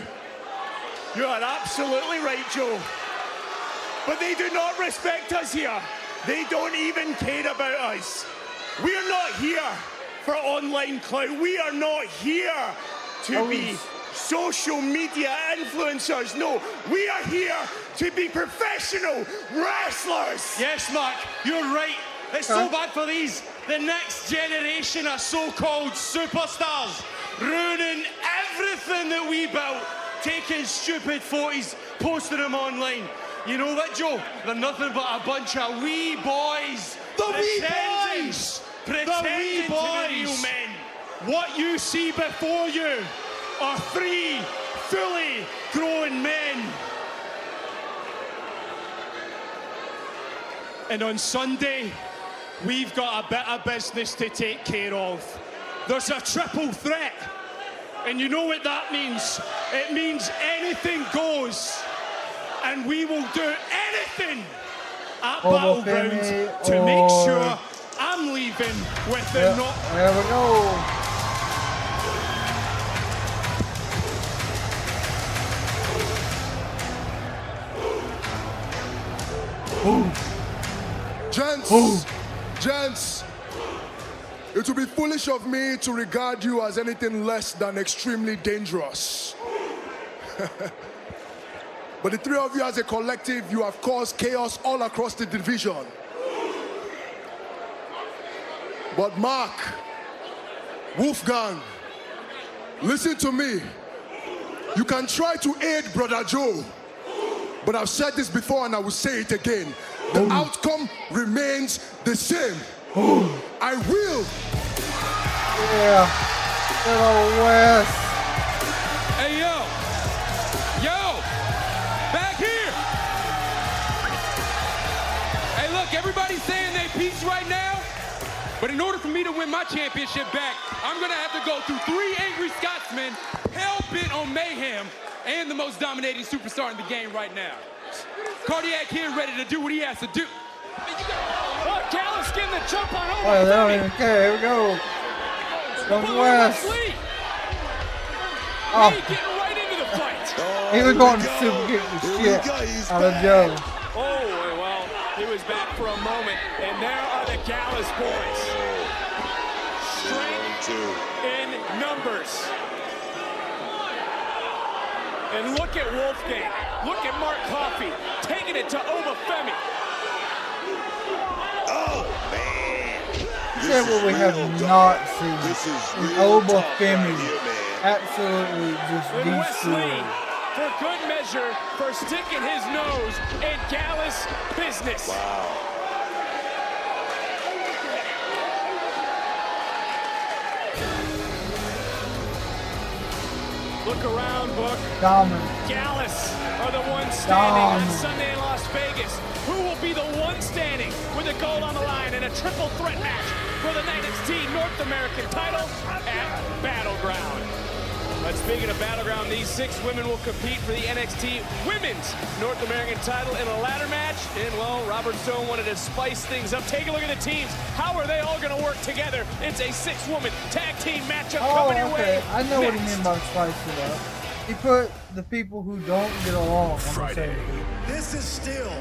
You are absolutely right, Joe. But they do not respect us here. They don't even care about us. We are not here for online clout. We are not here to be social media influencers. No, we are here to be professional wrestlers. Yes, Mark, you're right. It's so bad for the next generation of so-called superstars, ruining everything that we built, taking stupid photos, posting them online. You know what, Joe? They're nothing but a bunch of wee boys. The wee boys! Pretending to be real men. What you see before you are 3 fully grown men. And on Sunday, we've got a bit of business to take care of. There's a triple threat. And you know what that means? It means anything goes. And we will do anything at Battlegrounds to make sure I'm leaving with the knock.
There we go.
Gents, it would be foolish of me to regard you as anything less than extremely dangerous. But the 3 of you as a collective, you have caused chaos all across the division. But Mark, Wolfgang, listen to me. You can try to aid Brother Joe, but I've said this before and I will say it again. The outcome remains the same. I will.
Yeah. Little West.
Hey, yo. Yo. Back here. Hey, look, everybody's saying they peace right now. But in order for me to win my championship back, I'm going to have to go through 3 angry Scotsmen, hell-bent on mayhem, and the most dominating superstar in the game right now. Cardiac here ready to do what he has to do.
Oh, Gallus getting the jump on over.
Oh, they don't even care. Here we go. From West. Oh.
Getting right into the fight.
He was going to super kick the shit out of Joe.
Oh, well, he was back for a moment, and there are the Gallus boys. Strength in numbers. And look at Wolfgang. Look at Mark Coffey taking it to Obafemi.
Oh, man.
This is what we have not seen. This is Obafemi. Absolutely just destroyed.
For good measure, for sticking his nose in Gallus business.
Wow.
Look around, Book.
Dominant.
Gallus are the ones standing on Sunday in Las Vegas. Who will be the one standing with the gold on the line in a triple threat match for the NXT North American title at Battleground? But speaking of Battleground, these 6 women will compete for the NXT Women's North American title in a ladder match. And, well, Robert Stone wanted to spice things up. Take a look at the teams. How are they all going to work together? It's a 6-woman tag team matchup coming your way.
I know what he meant by spice it up. He put the people who don't get along on the same team.
This is still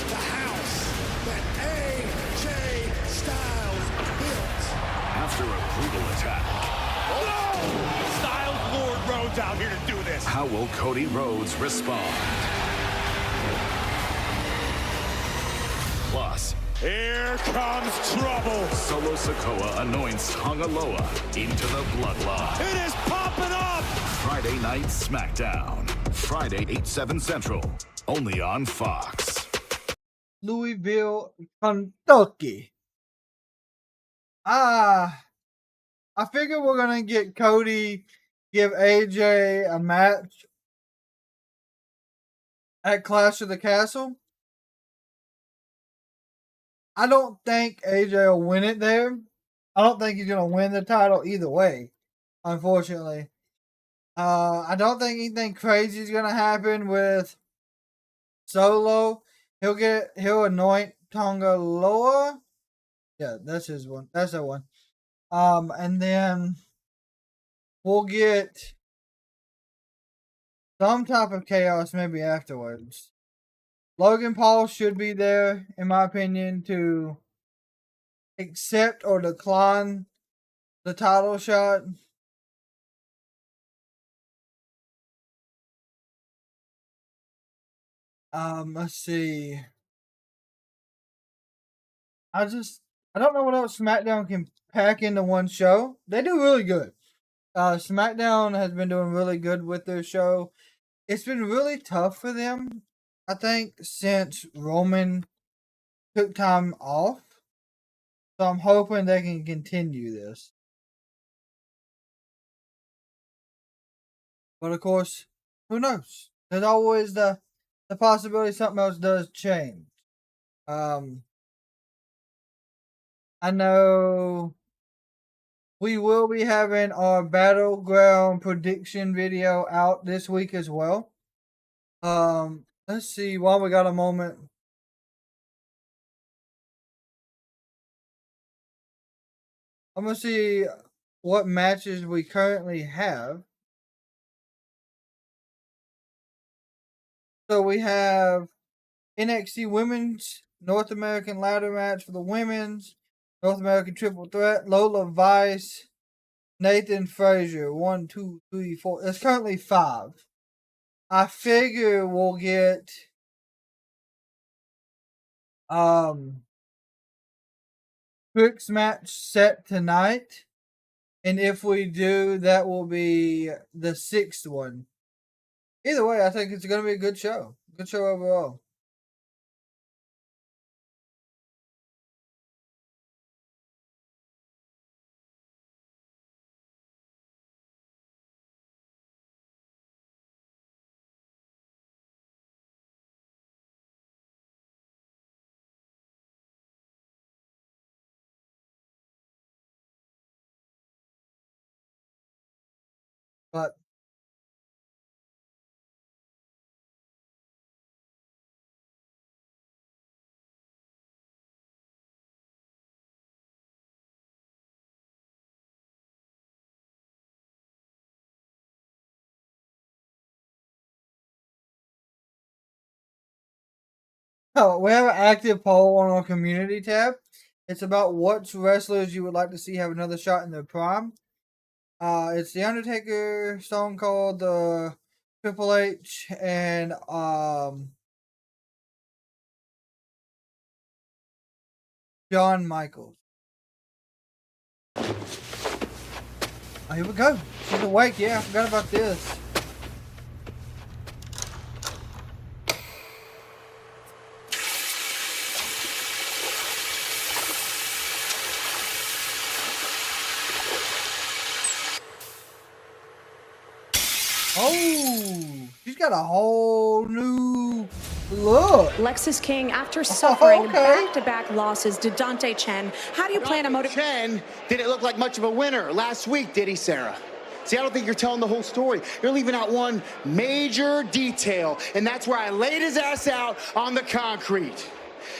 the house that AJ Styles built.
After a brutal attack.
Styles lured Rhodes out here to do this.
How will Cody Rhodes respond? Plus,
here comes trouble.
Solo Sikoa anoints Tongaloa into the bloodline.
It is popping up.
Friday Night SmackDown. Friday, 8/7 Central. Only on Fox.
Louisville, Kentucky. I figure we're going to get Cody, give AJ a match at Clash of the Castle. I don't think AJ will win it there. I don't think he's going to win the title either way, unfortunately. I don't think anything crazy is going to happen with Solo. He'll anoint Tongaloa. Yeah, that's his one. That's that one. And then we'll get some type of chaos maybe afterwards. Logan Paul should be there, in my opinion, to accept or decline the title shot. Let's see. I don't know what else SmackDown can pack into one show. They do really good. SmackDown has been doing really good with their show. It's been really tough for them, I think, since Roman took time off. So I'm hoping they can continue this. But of course, who knows? There's always the possibility something else does change. I know we will be having our Battleground prediction video out this week as well. Let's see, while we got a moment. I'm going to see what matches we currently have. So we have NXT Women's North American Ladder Match for the Women's, North American Triple Threat, Lola Vice, Nathan Frazier. 1, 2, 3, 4. It's currently 5. I figure we'll get Trick's match set tonight. And if we do, that will be the 6th one. Either way, I think it's going to be a good show. Good show overall. But we have an active poll on our community tab. It's about what wrestlers you would like to see have another shot in their prime. It's The Undertaker, Stone Cold, Triple H, and Shawn Michaels. Oh, here we go. She's awake. Yeah, I forgot about this. Oh, she's got a whole new look.
Lexis King, after suffering back-to-back losses to Dante Chen, how do you plan to motivate?
Chen didn't look like much of a winner last week, did he, Sarah? See, I don't think you're telling the whole story. You're leaving out one major detail, and that's where I laid his ass out on the concrete.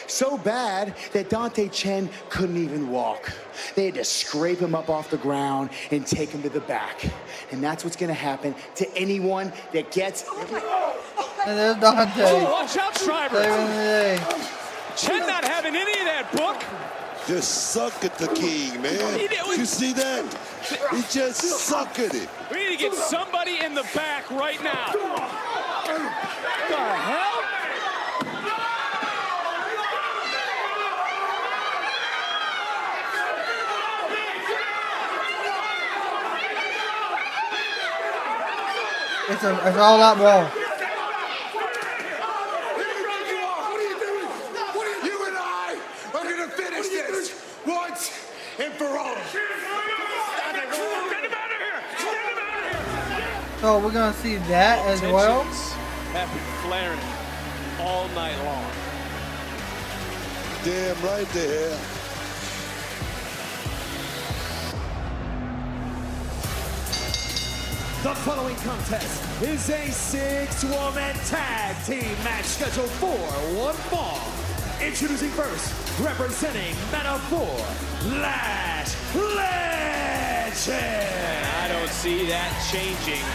So bad that Dante Chen couldn't even walk. They had to scrape him up off the ground and take him to the back. And that's what's going to happen to anyone that gets...
And there's Dante.
Oh, watch out, Shriver. Chen not having any of that book.
Just suck at the king, man. You see that? He just suck at it.
We need to get somebody in the back right now. What the hell?
It's all out, bro.
You and I are going to finish this once and for all.
So we're gonna see that as well.
Have been flaring all night long.
Damn right they have.
The following contest is a 6-woman tag team match scheduled for one fall. Introducing first, representing Metaphor, Lash Legend.
I don't see that changing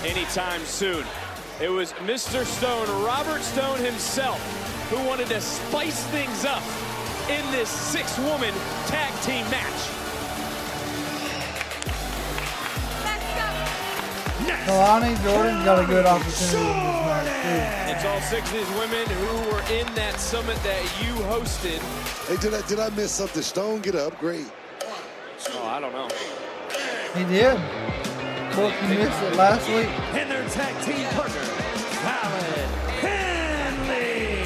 anytime soon. It was Mr. Stone, Robert Stone himself, who wanted to spice things up in this 6-woman tag team match.
Kalani Jordynne got a good opportunity in this match
It's all 6 of these women who were in that summit that you hosted.
Hey, did I miss something? Stone get an upgrade?
Oh, I don't know.
too. He did. Of course, he missed it last week.
And their tag team partner, Fallon Henley.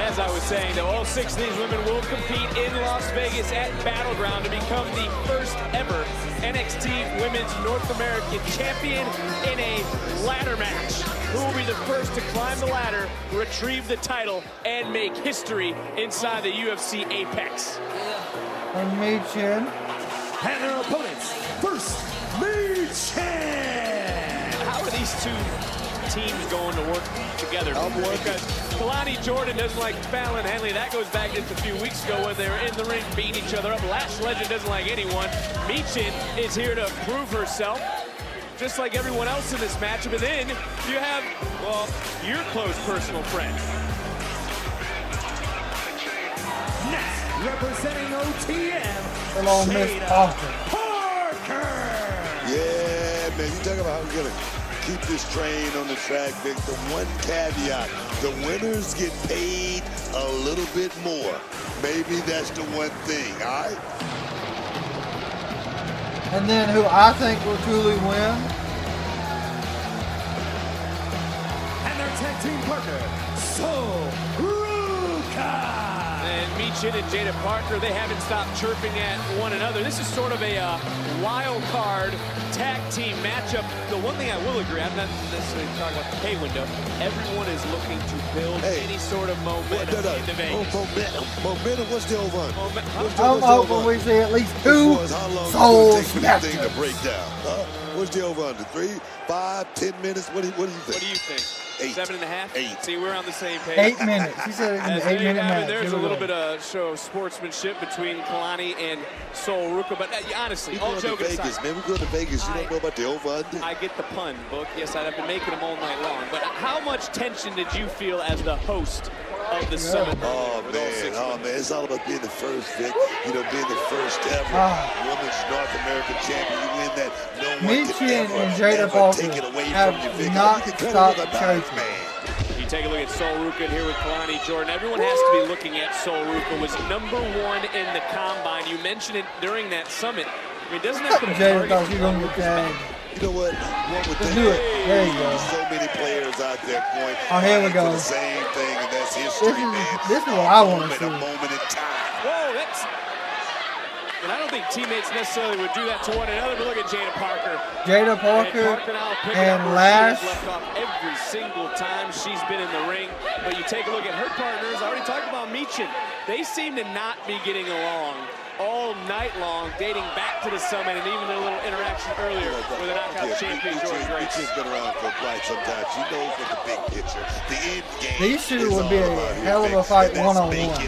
As I was saying, though, all 6 of these women will compete in Las Vegas at Battleground to become the first ever NXT Women's North American Champion in a ladder match. Who will be the first to climb the ladder, retrieve the title, and make history inside the UFC Apex?
And Michin.
And their opponents, first, Michin.
How are these 2 teams going to work together? Because Kalani Jordynne doesn't like Fallon Henley. That goes back just a few weeks ago when they were in the ring beating each other up. Lash Legend doesn't like anyone. Michin is here to prove herself, just like everyone else in this matchup. And then you have, well, your close personal friend.
Next, representing OTM,
Hello, Miss Parker.
Yeah, man, you talk about how we're going to keep this train on the track, Vic. The one caveat, the winners get paid a little bit more. Maybe that's the one thing, all right?
And then who I think will truly win.
And their tag team partner, Sol Ruka.
And Michin and Jada Parker, they haven't stopped chirping at one another. This is sort of a wild card tag team matchup. The one thing I will agree, I'm not necessarily talking about the pay window. Everyone is looking to build any sort of momentum into Vegas.
Momentum, what's the over?
I'm hoping we see at least 2 Soul
thing to break down. What's the over under? 3, 5, 10 minutes? What do you think?
What do you think?
8.
7.5?
8.
See, we're on the same page.
8 minutes. He said it's an 8-minute match.
There's a little bit of show of sportsmanship between Kalani and Sol Ruka, but honestly, all joking aside,
Man, we go to Vegas. You don't know about the over-under?
I get the pun, Book. Yes, I've been making them all night long. But how much tension did you feel as the host of the summit?
Oh, man. It's all about being the first, Vic. You know, being the first ever women's North American champion. You win that. No one can ever,
and Jada Parker
take it away
have
from you, Vic.
not
You can
stopped
cut it with a
chasing.
man.
You take a look at Sol Ruka here with Kalani Jordynne. Everyone has to be looking at Sol Ruka. Was #1 in the combine. You mentioned it during that summit. I mean, doesn't that put a
Jada
target
thought she was going to get tagged.
You know what? One would
Let's
think
do it. There you go.
there's so many players out there going
Oh, here we go.
for the same thing, and that's history, man.
This is what I want to see.
A moment in time.
Whoa, that's... And I don't think teammates necessarily would do that to one another, but look at Jada Parker.
Jada Parker
now picking
and
up where
Lash.
she has left off every single time she's been in the ring. But you take a look at her partners. I already talked about Michin. They seem to not be getting along all night long, dating back to the summit, and even a little interaction earlier with the knockout champion, Jordynne Grace.
She's been around for quite some time. She knows what the big picture, the end game.
These 2 would be a hell of a fight one-on-one.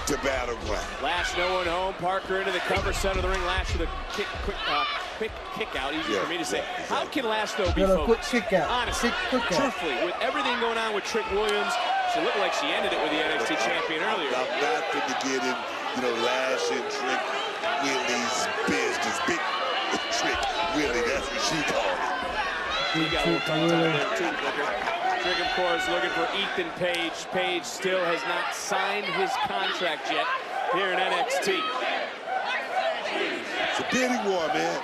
To battleground.
Lash no one home. Parker into the cover center of the ring. Lash with a quick kick out. Easy for me to say. How can Lash though be focused?
Quick kick out.
Honestly, truthfully, with everything going on with Trick Williams, she looked like she ended it with the NXT champion earlier.
I'm not going to get in, Lash and Trick Willie's business. Big Trick Willie, that's what she called it.
You got a little tongue tied there too, Booker. Trick, of course, looking for Ethan Page. Page still has not signed his contract yet here in NXT.
It's a bidding war, man.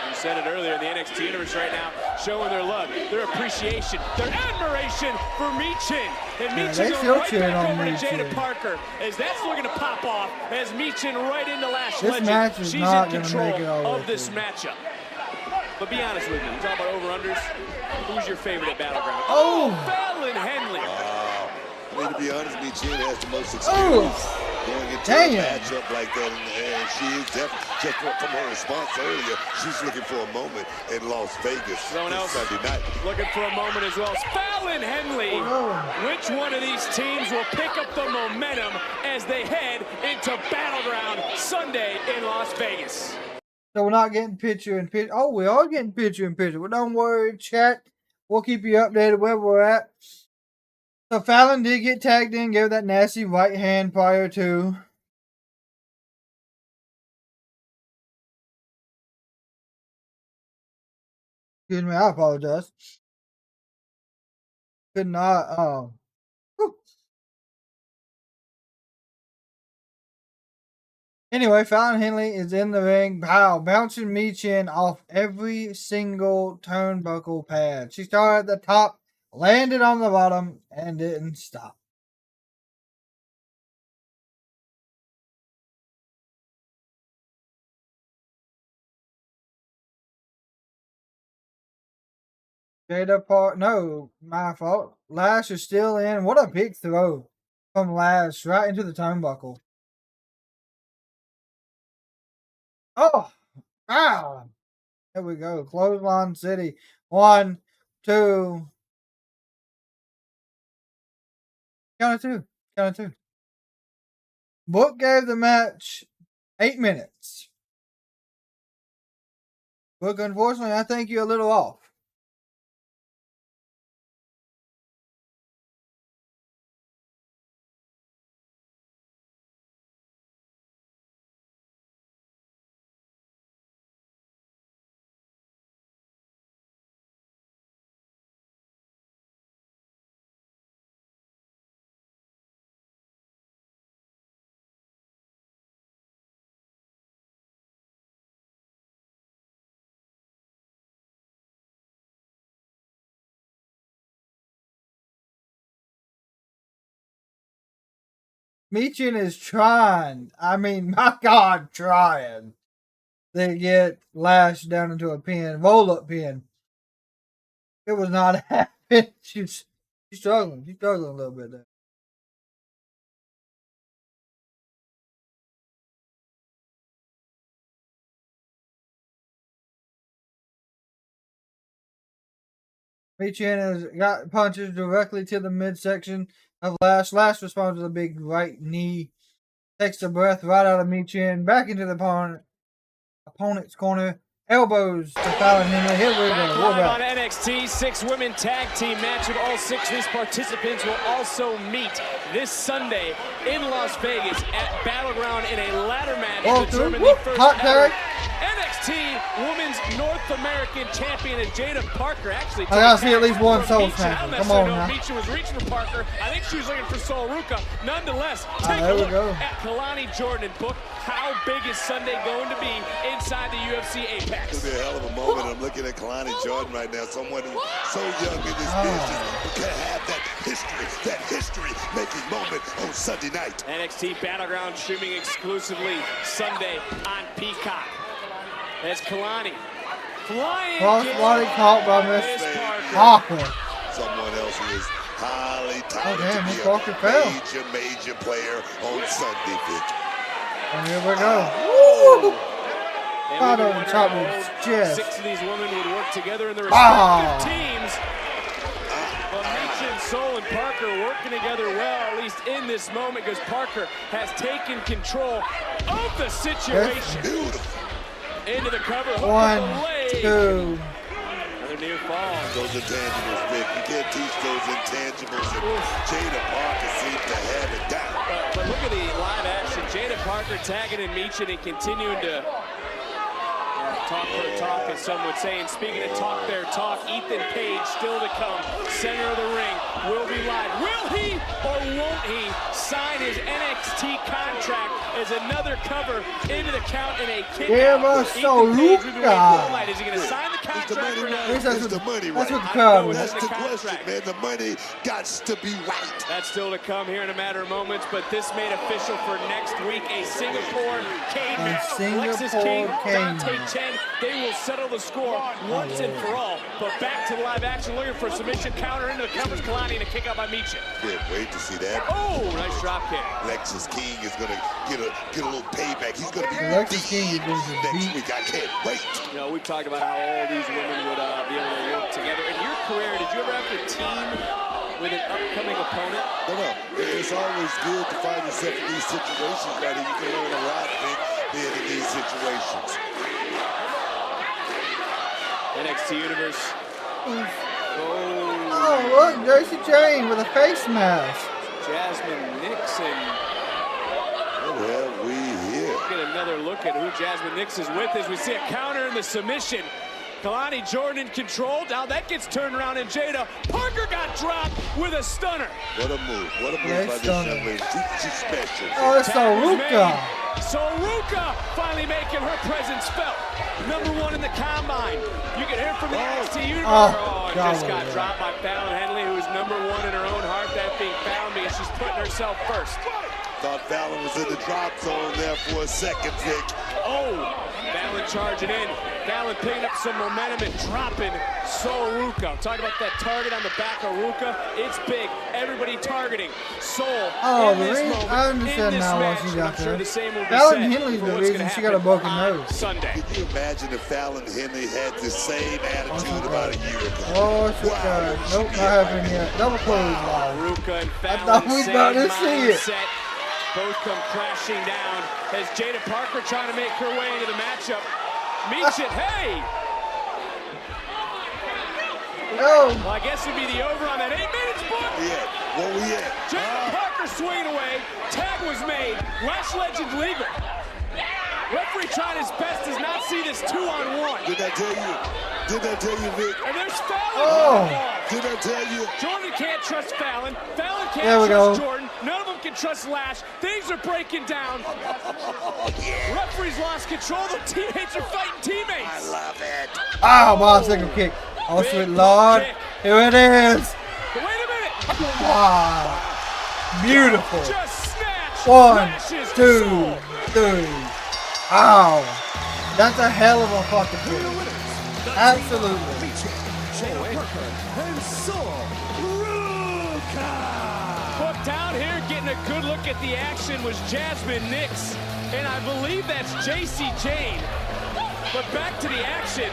You said it earlier, the NXT universe right now showing their love, their appreciation, their admiration for Michin. And Michin going right back over to Jada Parker as that's looking to pop off as Michin right into Lash Legend.
Match is
She's
not
in
going to make it all
control of this matchup. But be honest with me, you talk about over-unders, who's your favorite at Battleground?
Oh!
Fallon Henley.
Wow. I mean, to be honest, Michin has the most experience going into a matchup like that. And she is definitely, just from her response earlier, she's looking for a moment in Las Vegas
Someone else
Sunday night.
Looking for a moment as well. Fallon Henley. Which one of these teams will pick up the momentum as they head into Battleground Sunday in Las Vegas?
So we're not getting picture in picture. Oh, we are getting picture in picture. Well, don't worry, chat. We'll keep you updated where we're at. So Fallon did get tagged in, gave that nasty right hand prior to. Excuse me, I apologize. Could not. Whew. Anyway, Fallon Henley is in the ring, bouncing Michin off every single turnbuckle pad. She started at the top, landed on the bottom, and didn't stop. No, my fault. Lash is still in. What a big throw from Lash right into the turnbuckle. Oh, wow. There we go. Clothesline City. 1, 2. Count of two. Count of two. Book gave the match 8 minutes. Book, unfortunately, I think you're a little off. Michin is trying. I mean, my God, trying to get Lash down into a pin, roll-up pin. It was not happening. She's struggling. She's struggling a little bit there. Michin has got punches directly to the midsection of Lash. Lash responds with a big right knee. Takes the breath right out of Michin. Back into the opponent's corner. Elbows to Fallon Henley. Here we go.
We're back on NXT. 6 women tag team match with all 6 of these participants will also meet this Sunday in Las Vegas at Battleground in a ladder match to determine the first ever NXT Women's North American Champion is Jada Parker. Actually,
I gotta see at least one Soul Smacker. Come on now.
Michin was reaching for Parker. I think she was looking for Sol Ruca. Nonetheless, take
there
a
we
look
go.
at Kalani Jordynne Book. How big is Sunday going to be inside the UFC Apex?
It's gonna be a hell of a moment. I'm looking at Kalani Jordynne right now. Someone who's so young in this business, who can have that history-making moment on Sunday night.
NXT Battleground streaming exclusively Sunday on Peacock. There's Kalani flying.
Cross-body caught by Miss Parker.
Someone else who is highly touted
damn,
to
Miss
be
Parker
a
fell.
major player on Sunday, Vic.
And here we go. Woo! Right on top of his chest.
6 of these women would work together in their respective teams. But Michin, Sol, and Parker working together well, at least in this moment, because Parker has taken control of the situation.
Beautiful.
Into the cover.
1, 2.
Another near fall.
Those intangibles, Vic. You can't teach those intangibles, and Jada Parker seems to have it down.
But look at the live action. Jada Parker tagging in Michin and continuing to talk their talk, as some would say. And speaking of talk their talk, Ethan Page still to come. Center of the ring will be live. Will he or won't he sign his NXT contract as another cover into the count in a kick
Give
out?
us Sol Ruca.
Is he going to sign the contract or not?
That's the money, right?
That's what the crowd was.
That's the question, man. The money got to be right.
That's still to come here in a matter of moments, but this made official for next week. A Singapore cane match. Lexis King, Dante Chen, they will settle the score once and for all. But back to the live action, looking for a submission counter into the covers. Kalani and a kick out by Michin.
Can't wait to see that.
Oh, nice drop kick.
Lexis King is going to get a little payback. He's going to be
Lexis King is going to
next week. I can't wait.
You know, we've talked about how all these women would be able to work together. In your career, did you ever have to team with an upcoming opponent?
No. It's always good to find yourself in these situations, buddy. You can learn a lot, Vic, being in these situations.
NXT Universe.
Oh, look, Gracie Jane with a face mask.
Jasmine Nixon.
What have we here?
Get another look at who Jasmine Nixon is with as we see a counter in the submission Kalani Jordan in control. Now that gets turned around, and Jada Parker got dropped with a stunner.
What a move. What a move by this young lady. She's special.
Oh, it's Saruka.
Saruka finally making her presence felt. Number 1 in the combine. You can hear from the NXT Universe. Just got dropped by Fallon Henley, who is number 1 in her own heart. That being Fallon, because she's putting herself first.
Thought Fallon was in the drop zone there for a second, Vic.
Oh, Fallon charging in. Fallon picking up some momentum and dropping Saruka. I'm talking about that target on the back of Ruka. It's big. Everybody targeting Soul.
Oh,
in this moment,
I understand now why she got
sure
there.
the same will be
Fallon
said
Henley's
for
the
what's
reason
gonna
she got a
happen
broken
on
nose.
Sunday.
Can you imagine if Fallon Henley had the same attitude about a year ago?
Oh, shit, God. Nope, not happening yet. Double close live.
Ruka and
I
Fallon,
thought we was about to see it.
mindset. Both come crashing down as Jada Parker trying to make her way into the matchup. Meets it, hey!
No.
Well, I guess it'd be the over on that 8 minutes, boy.
Yeah, where we at?
Jada Parker swinging away. Tag was made. Lash Legend legal. Referee trying his best does not see this 2-on-1.
Did I tell you? Did I tell you, Vic?
And there's Fallon.
Oh.
Did I tell you?
Jordan can't trust Fallon. Fallon
There
can't
we
trust
go.
Jordan. None of them can trust Lash. Things are breaking down. Referee's lost control. The teammates are fighting teammates.
I love it.
Ah, bicycle kick. Oh, sweet Lord.
kick.
Here it is.
But wait a minute.
Wow. Beautiful.
Just snatch.
1,
Lash's
2,
soul.
3. Ow. That's a hell of a fucking kick. Absolutely.
And Soul Ruka.
Booked out here, getting a good look at the action was Jasmine Nix, and I believe that's JC Jane. But back to the action.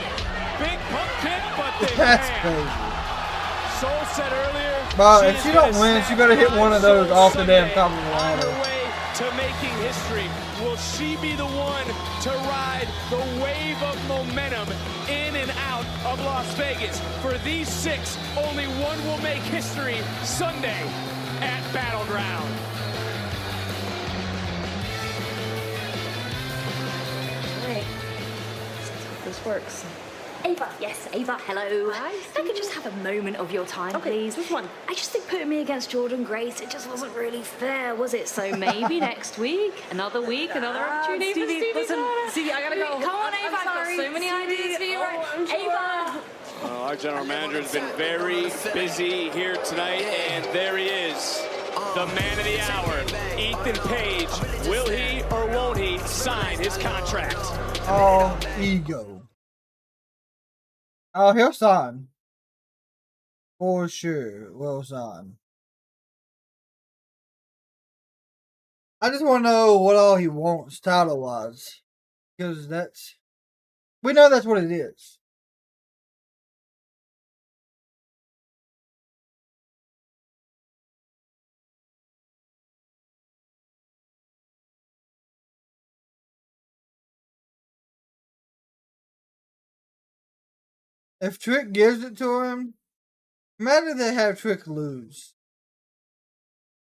Big pump kick, but they
That's
ran.
crazy.
Soul said earlier.
But if
is
she don't
gonna
win,
snap
she better hit one of those off the damn top of the
on
ladder.
her way to making history. Will she be the one to ride the wave of momentum in and out of Las Vegas? For these 6, only one will make history Sunday at Battleground.
Right. Let's see if this works. Ava, yes, Ava, hello.
Hi,
If I could just have a moment of your time,
Okay,
please.
which one?
I just think putting me against Jordynne Grace, it just wasn't really fair, was it? So maybe next week, another opportunity for Stevie
listen,
Turner.
Stevie, I gotta go.
Come on,
I'm
Ava, I've got
sorry,
so many ideas for you.
Oh, I'm sorry.
Ava!
Our general manager has been very busy here tonight, and there he is, the man of the hour, Ethan Page. Will he or won't he sign his contract?
Oh, ego. Oh, he'll sign. For sure, will sign. I just want to know what all he wants title-wise. Because we know that's what it is. If Trick gives it to him, imagine they have Trick lose.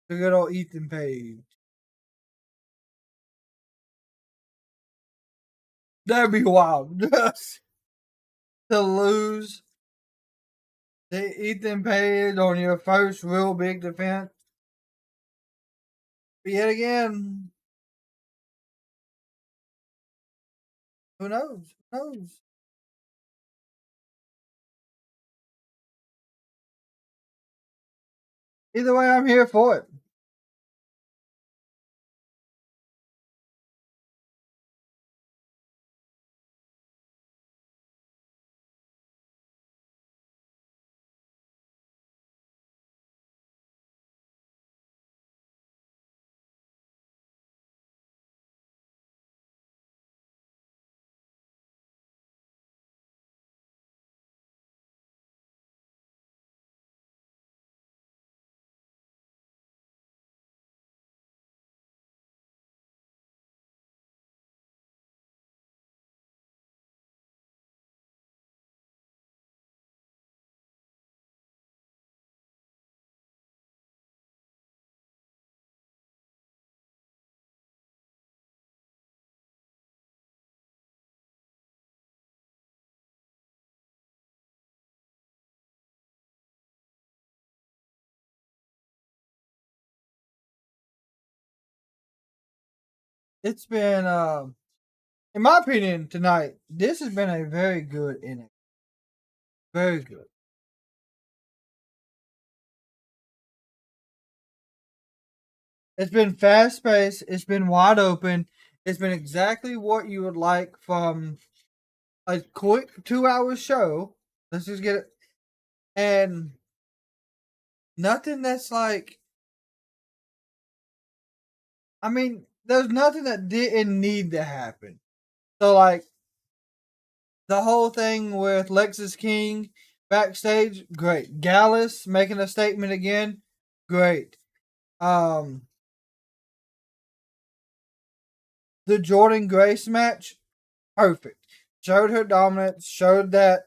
To good old Ethan Page. That'd be wild. Just to lose to Ethan Page on your first real big defense. But yet again, who knows? Who knows? Either way, I'm here for it. it's been, in my opinion, tonight, this has been a very good inning. Very good. It's been fast paced. It's been wide open. It's been exactly what you would like from a quick 2-hour show. Let's just get it. And nothing that's like, I mean, there's nothing that didn't need to happen. So, like, the whole thing with Lexis King backstage, great. Gallus making a statement again, great. The Jordynne Grace match, perfect. Showed her dominance, showed that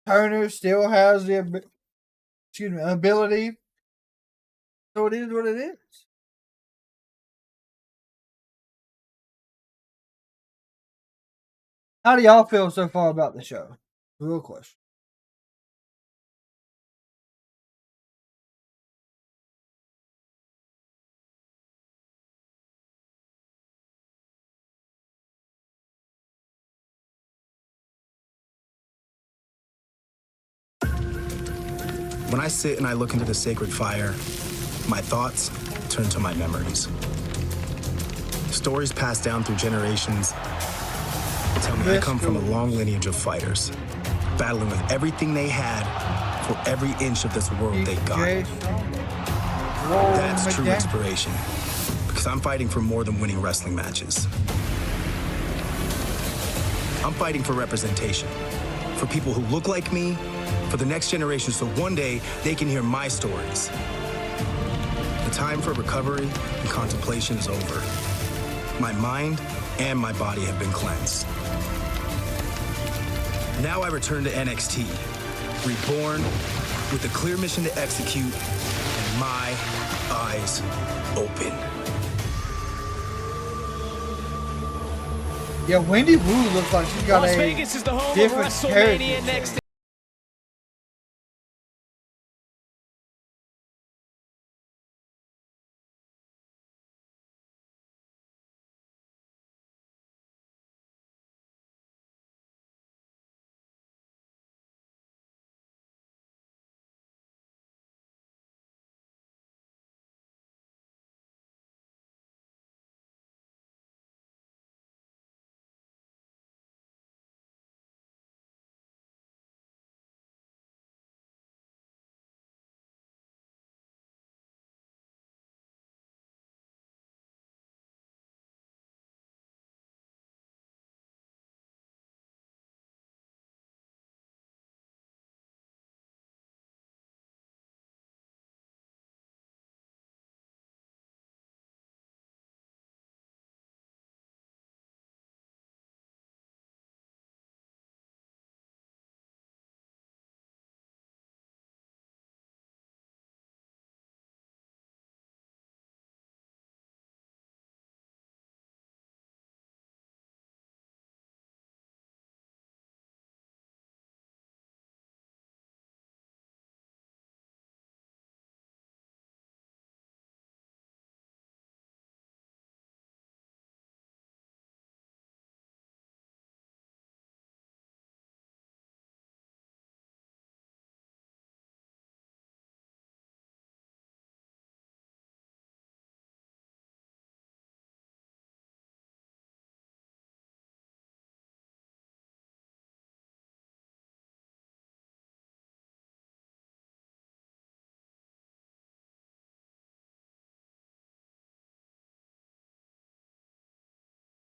Turner still has the ability. So it is what it is. How do y'all feel so far about the show? Real question.
When I sit and I look into the sacred fire, my thoughts turn to my memories. Stories passed down through generations tell me I come from a long lineage of fighters, battling with everything they had for every inch of this world they got. That's true inspiration, because I'm fighting for more than winning wrestling matches. I'm fighting for representation, for people who look like me, for the next generation, so one day they can hear my stories. The time for recovery and contemplation is over. My mind and my body have been cleansed. Now I return to NXT, reborn with a clear mission to execute and my eyes open.
Yeah, Wendy Wu looks like she's got
Las
a
Vegas is the home of
different
WrestleMania
character.
next.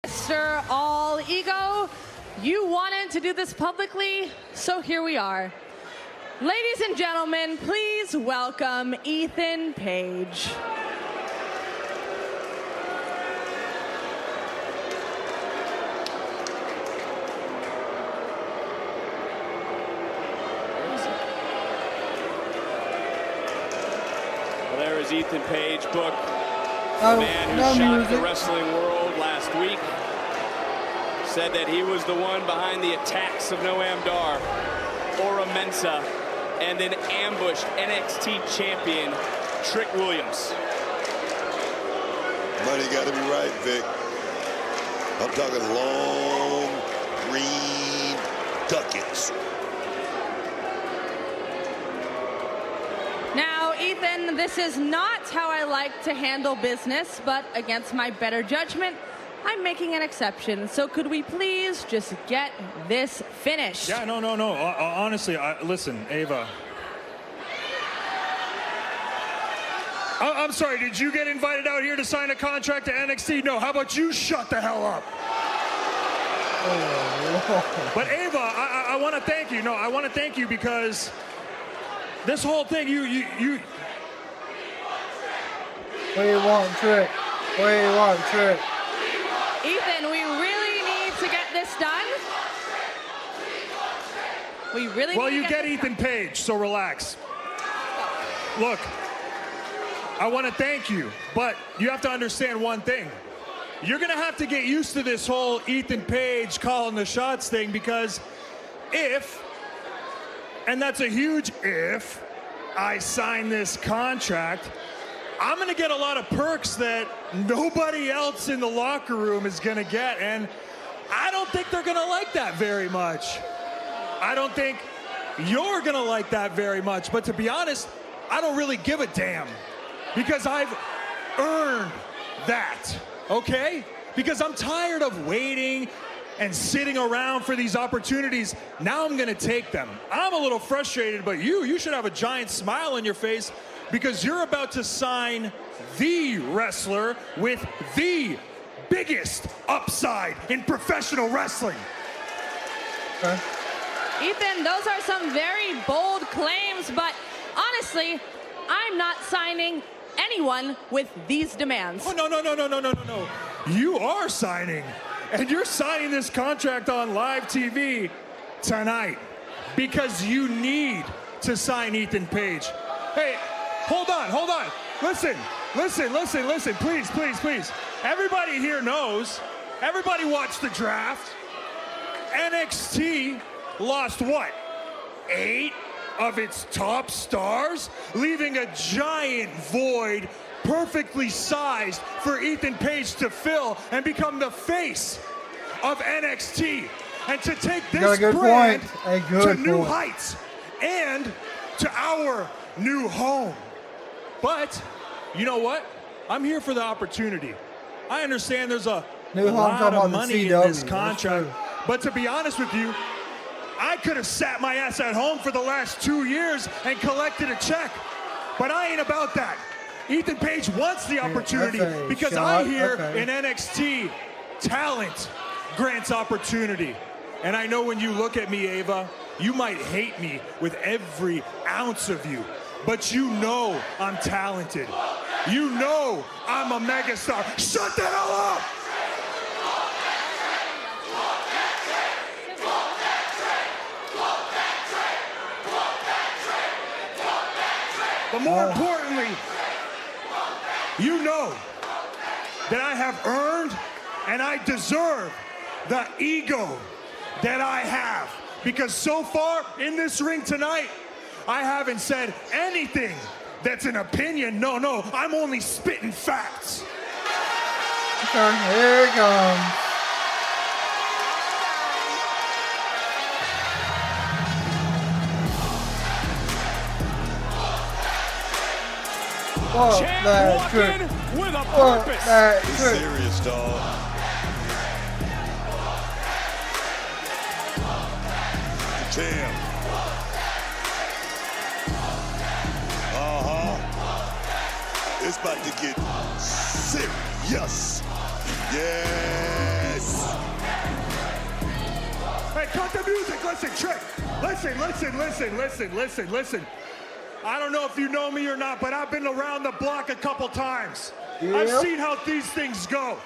Mr. All Ego, you wanted to do this publicly, so here we are. Ladies and gentlemen, please welcome Ethan Page.
Well, there is Ethan Page, book. The man who shocked the wrestling world last week. Said that he was the one behind the attacks of Noam Dar, Ora Mensa, and an ambushed NXT champion, Trick Williams.
Money got to be right, Vic. I'm talking long, green ducats.
Now, Ethan, this is not how I like to handle business, but against my better judgment, I'm making an exception. So could we please just get this finished?
Yeah, no. Honestly, listen, Ava. I'm sorry, did you get invited out here to sign a contract to NXT? No, how about you shut the hell up? But Ava, I want to thank you. No, I want to thank you because this whole thing, you.
What do you want, Trick? What do you want, Trick?
Ethan, we really need to get this done. We really
Well,
need to
you get Ethan Page, so relax. Look, I want to thank you, but you have to understand one thing. You're going to have to get used to this whole Ethan Page calling the shots thing because if, and that's a huge if, I sign this contract, I'm going to get a lot of perks that nobody else in the locker room is going to get, and I don't think they're going to like that very much. I don't think you're going to like that very much, but to be honest, I don't really give a damn because I've earned that, okay? Because I'm tired of waiting and sitting around for these opportunities. Now I'm going to take them. I'm a little frustrated, but you should have a giant smile on your face because you're about to sign the wrestler with the biggest upside in professional wrestling.
Okay.
Ethan, those are some very bold claims, but honestly, I'm not signing anyone with these demands.
Oh, no. You are signing, and you're signing this contract on live TV tonight because you need to sign Ethan Page. Hey, hold on. Listen, please. Everybody here knows, everybody watched the draft. NXT lost what? 8 of its top stars, leaving a giant void perfectly sized for Ethan Page to fill and become the face of NXT and to take this brand to new heights and to our new home. But you know what? I'm here for the opportunity. I understand there's a lot of money in this contract, but to be honest with you, I could have sat my ass at home for the last 2 years and collected a check, but I ain't about that. Ethan Page wants the opportunity because I hear in NXT, talent grants opportunity. And I know when you look at me, Ava, you might hate me with every ounce of you, but you know I'm talented. You know I'm a megastar. Shut the hell up! But more importantly, you know that I have earned and I deserve the ego that I have. Because so far in this ring tonight, I haven't said anything that's an opinion. No, I'm only spitting facts.
Okay, here it comes.
Champ walking with a purpose.
He's serious, dog. The champ. It's about to get serious. Yes.
Hey, cut the music. Listen, Trick. Listen. I don't know if you know me or not, but I've been around the block a couple times. Yep. I've seen how these things go.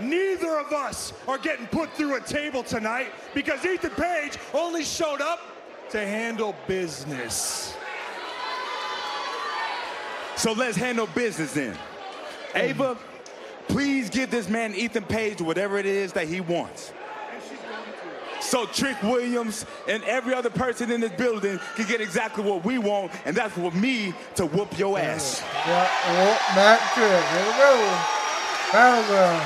Neither of us are getting put through a table tonight because Ethan Page only showed up to handle business.
So let's handle business then. Ava, please give this man Ethan Page whatever it is that he wants. So Trick Williams and every other person in this building can get exactly what we want, and that's for me to whoop your ass.
Yeah, whoop that Trick. Here we go. Battleground.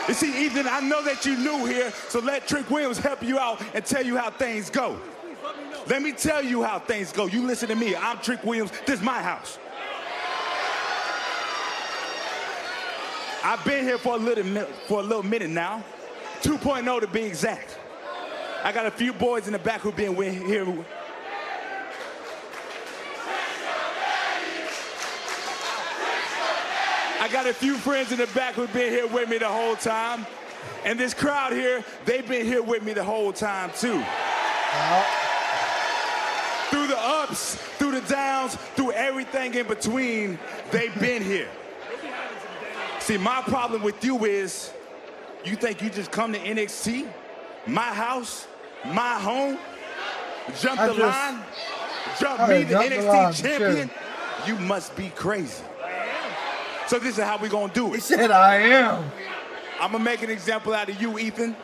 You see, Ethan, I know that you're new here, so let Trick Williams help you out and tell you how things go. Let me tell you how things go. You listen to me. I'm Trick Williams. This is my house. I've been here for a little minute now. 2.0 to be exact. I got a few boys in the back who've been here. I got a few friends in the back who've been here with me the whole time. And this crowd here, they've been here with me the whole time too. Through the ups, through the downs, through everything in between, they've been here. See, my problem with you is, you think you just come to NXT, my house, my home, jump the line, jump me, the NXT champion? Sure. You must be crazy. So this is how we gonna do it.
He said, I am.
I'm gonna make an example out of you, Ethan.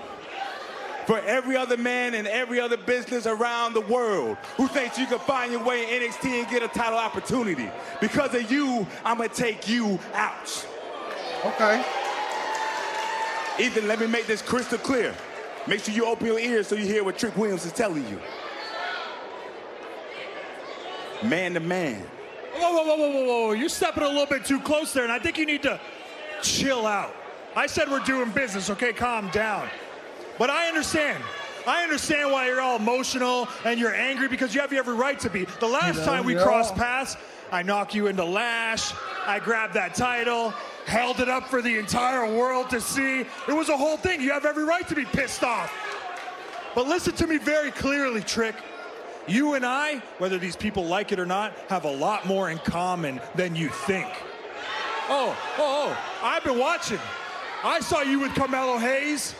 For every other man and every other business around the world who thinks you can find your way in NXT and get a title opportunity. Because of you, I'm gonna take you out.
Okay.
Ethan, let me make this crystal clear. Make sure you open your ears so you hear what Trick Williams is telling you. Man to man.
Whoa. You're stepping a little bit too close there, and I think you need to chill out. I said we're doing business, okay? Calm down. But I understand. I understand why you're all emotional and you're angry, because you have every right to be. The last time we crossed paths, I knocked you into Lash, I grabbed that title, held it up for the entire world to see. It was a whole thing. You have every right to be pissed off. But listen to me very clearly, Trick. You and I, whether these people like it or not, have a lot more in common than you think. Oh, I've been watching. I saw you with Carmelo Hayes.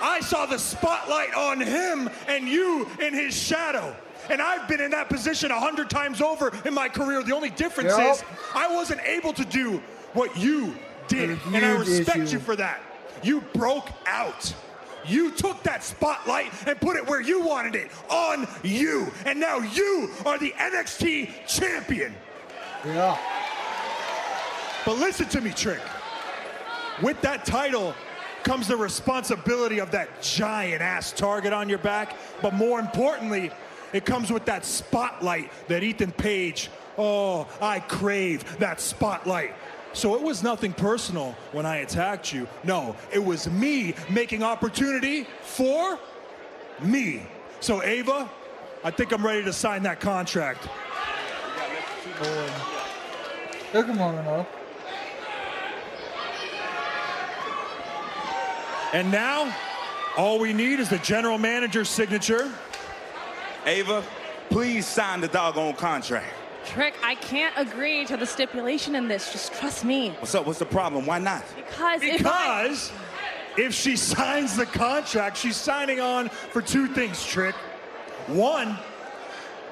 I saw the spotlight on him and you in his shadow. And I've been in that position 100 times over in my career. The only difference is I wasn't able to do what you did. And I respect you for that. You broke out. You took that spotlight and put it where you wanted it, on you. And now you are the NXT champion.
Yeah.
But listen to me, Trick. With that title comes the responsibility of that giant-ass target on your back. But more importantly, it comes with that spotlight that Ethan Page, oh, I crave that spotlight. So it was nothing personal when I attacked you. No, it was me making opportunity for me. So Ava, I think I'm ready to sign that contract.
Took him long enough.
And now, all we need is the general manager's signature.
Ava, please sign the doggone contract.
Trick, I can't agree to the stipulation in this. Just trust me.
What's up? What's the problem? Why not?
Because if she signs the contract, she's signing on for two things, Trick. One,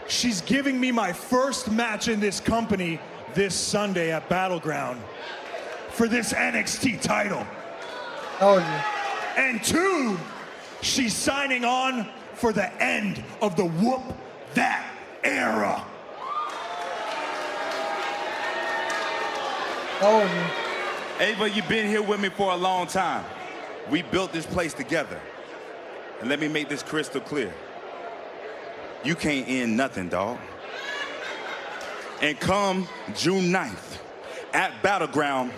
she's giving me my first match in this company this Sunday at Battleground for this NXT title.
Oh, yeah.
And two, she's signing on for the end of the Whoop That era.
Oh, yeah.
Ava, you've been here with me for a long time. We built this place together. And let me make this crystal clear. You can't end nothing, dog. And come June 9th at Battleground,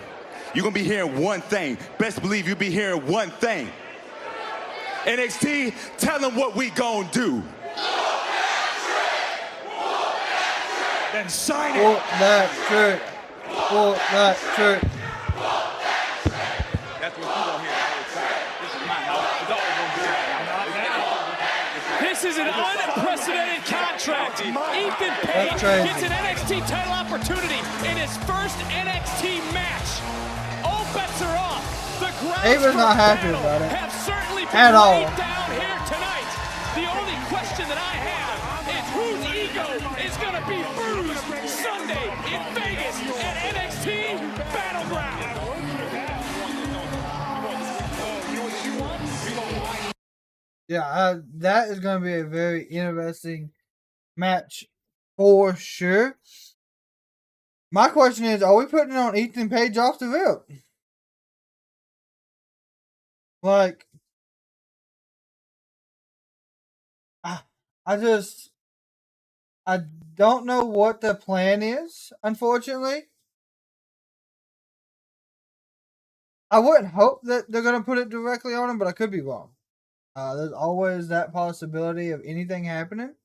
you're gonna be hearing one thing. Best believe you'll be hearing one thing. NXT, tell them what we gonna do.
Then sign it.
Whoop that trick. Whoop that trick.
That's what you gonna hear the whole time. This is my house. It's always gonna be my house.
This is an unprecedented contract. Ethan Page gets an NXT title opportunity in his first NXT match. All bets are off. The grounds
Ava's not happy about it
have certainly been
at all.
laid down here tonight. The only question that I have is whose ego is going to be bruised Sunday in Vegas at NXT Battleground.
Yeah, that is going to be a very interesting match for sure. My question is, are we putting it on Ethan Page off the rip? Like, I don't know what the plan is, unfortunately. I wouldn't hope that they're going to put it directly on him, but I could be wrong. There's always that possibility of anything happening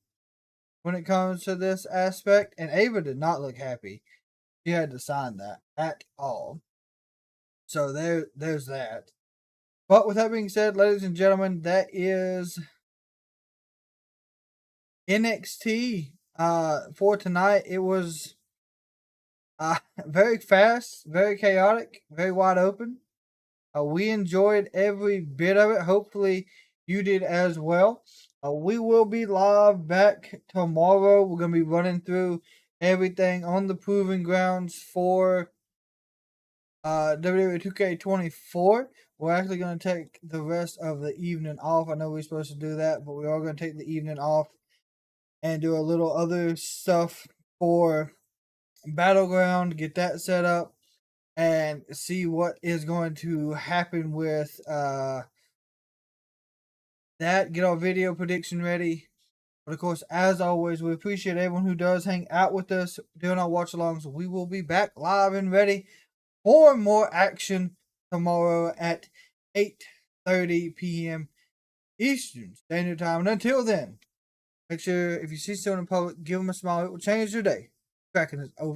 when it comes to this aspect. And Ava did not look happy. She had to sign that at all. So there's that. But with that being said, ladies and gentlemen, that is NXT for tonight. It was very fast, very chaotic, very wide open. We enjoyed every bit of it. Hopefully, you did as well. We will be live back tomorrow. We're going to be running through everything on the proving grounds for WWE 2K24. We're actually going to take the rest of the evening off. I know we're supposed to do that, but we are going to take the evening off and do a little other stuff for Battleground, get that set up, and see what is going to happen with that. Get our video prediction ready. But of course, as always, we appreciate everyone who does hang out with us during our watch alongs. We will be back live and ready for more action tomorrow at 8:30 p.m. Eastern Standard Time. And until then, make sure if you see someone in public, give them a smile. It will change your day. Krakens is over.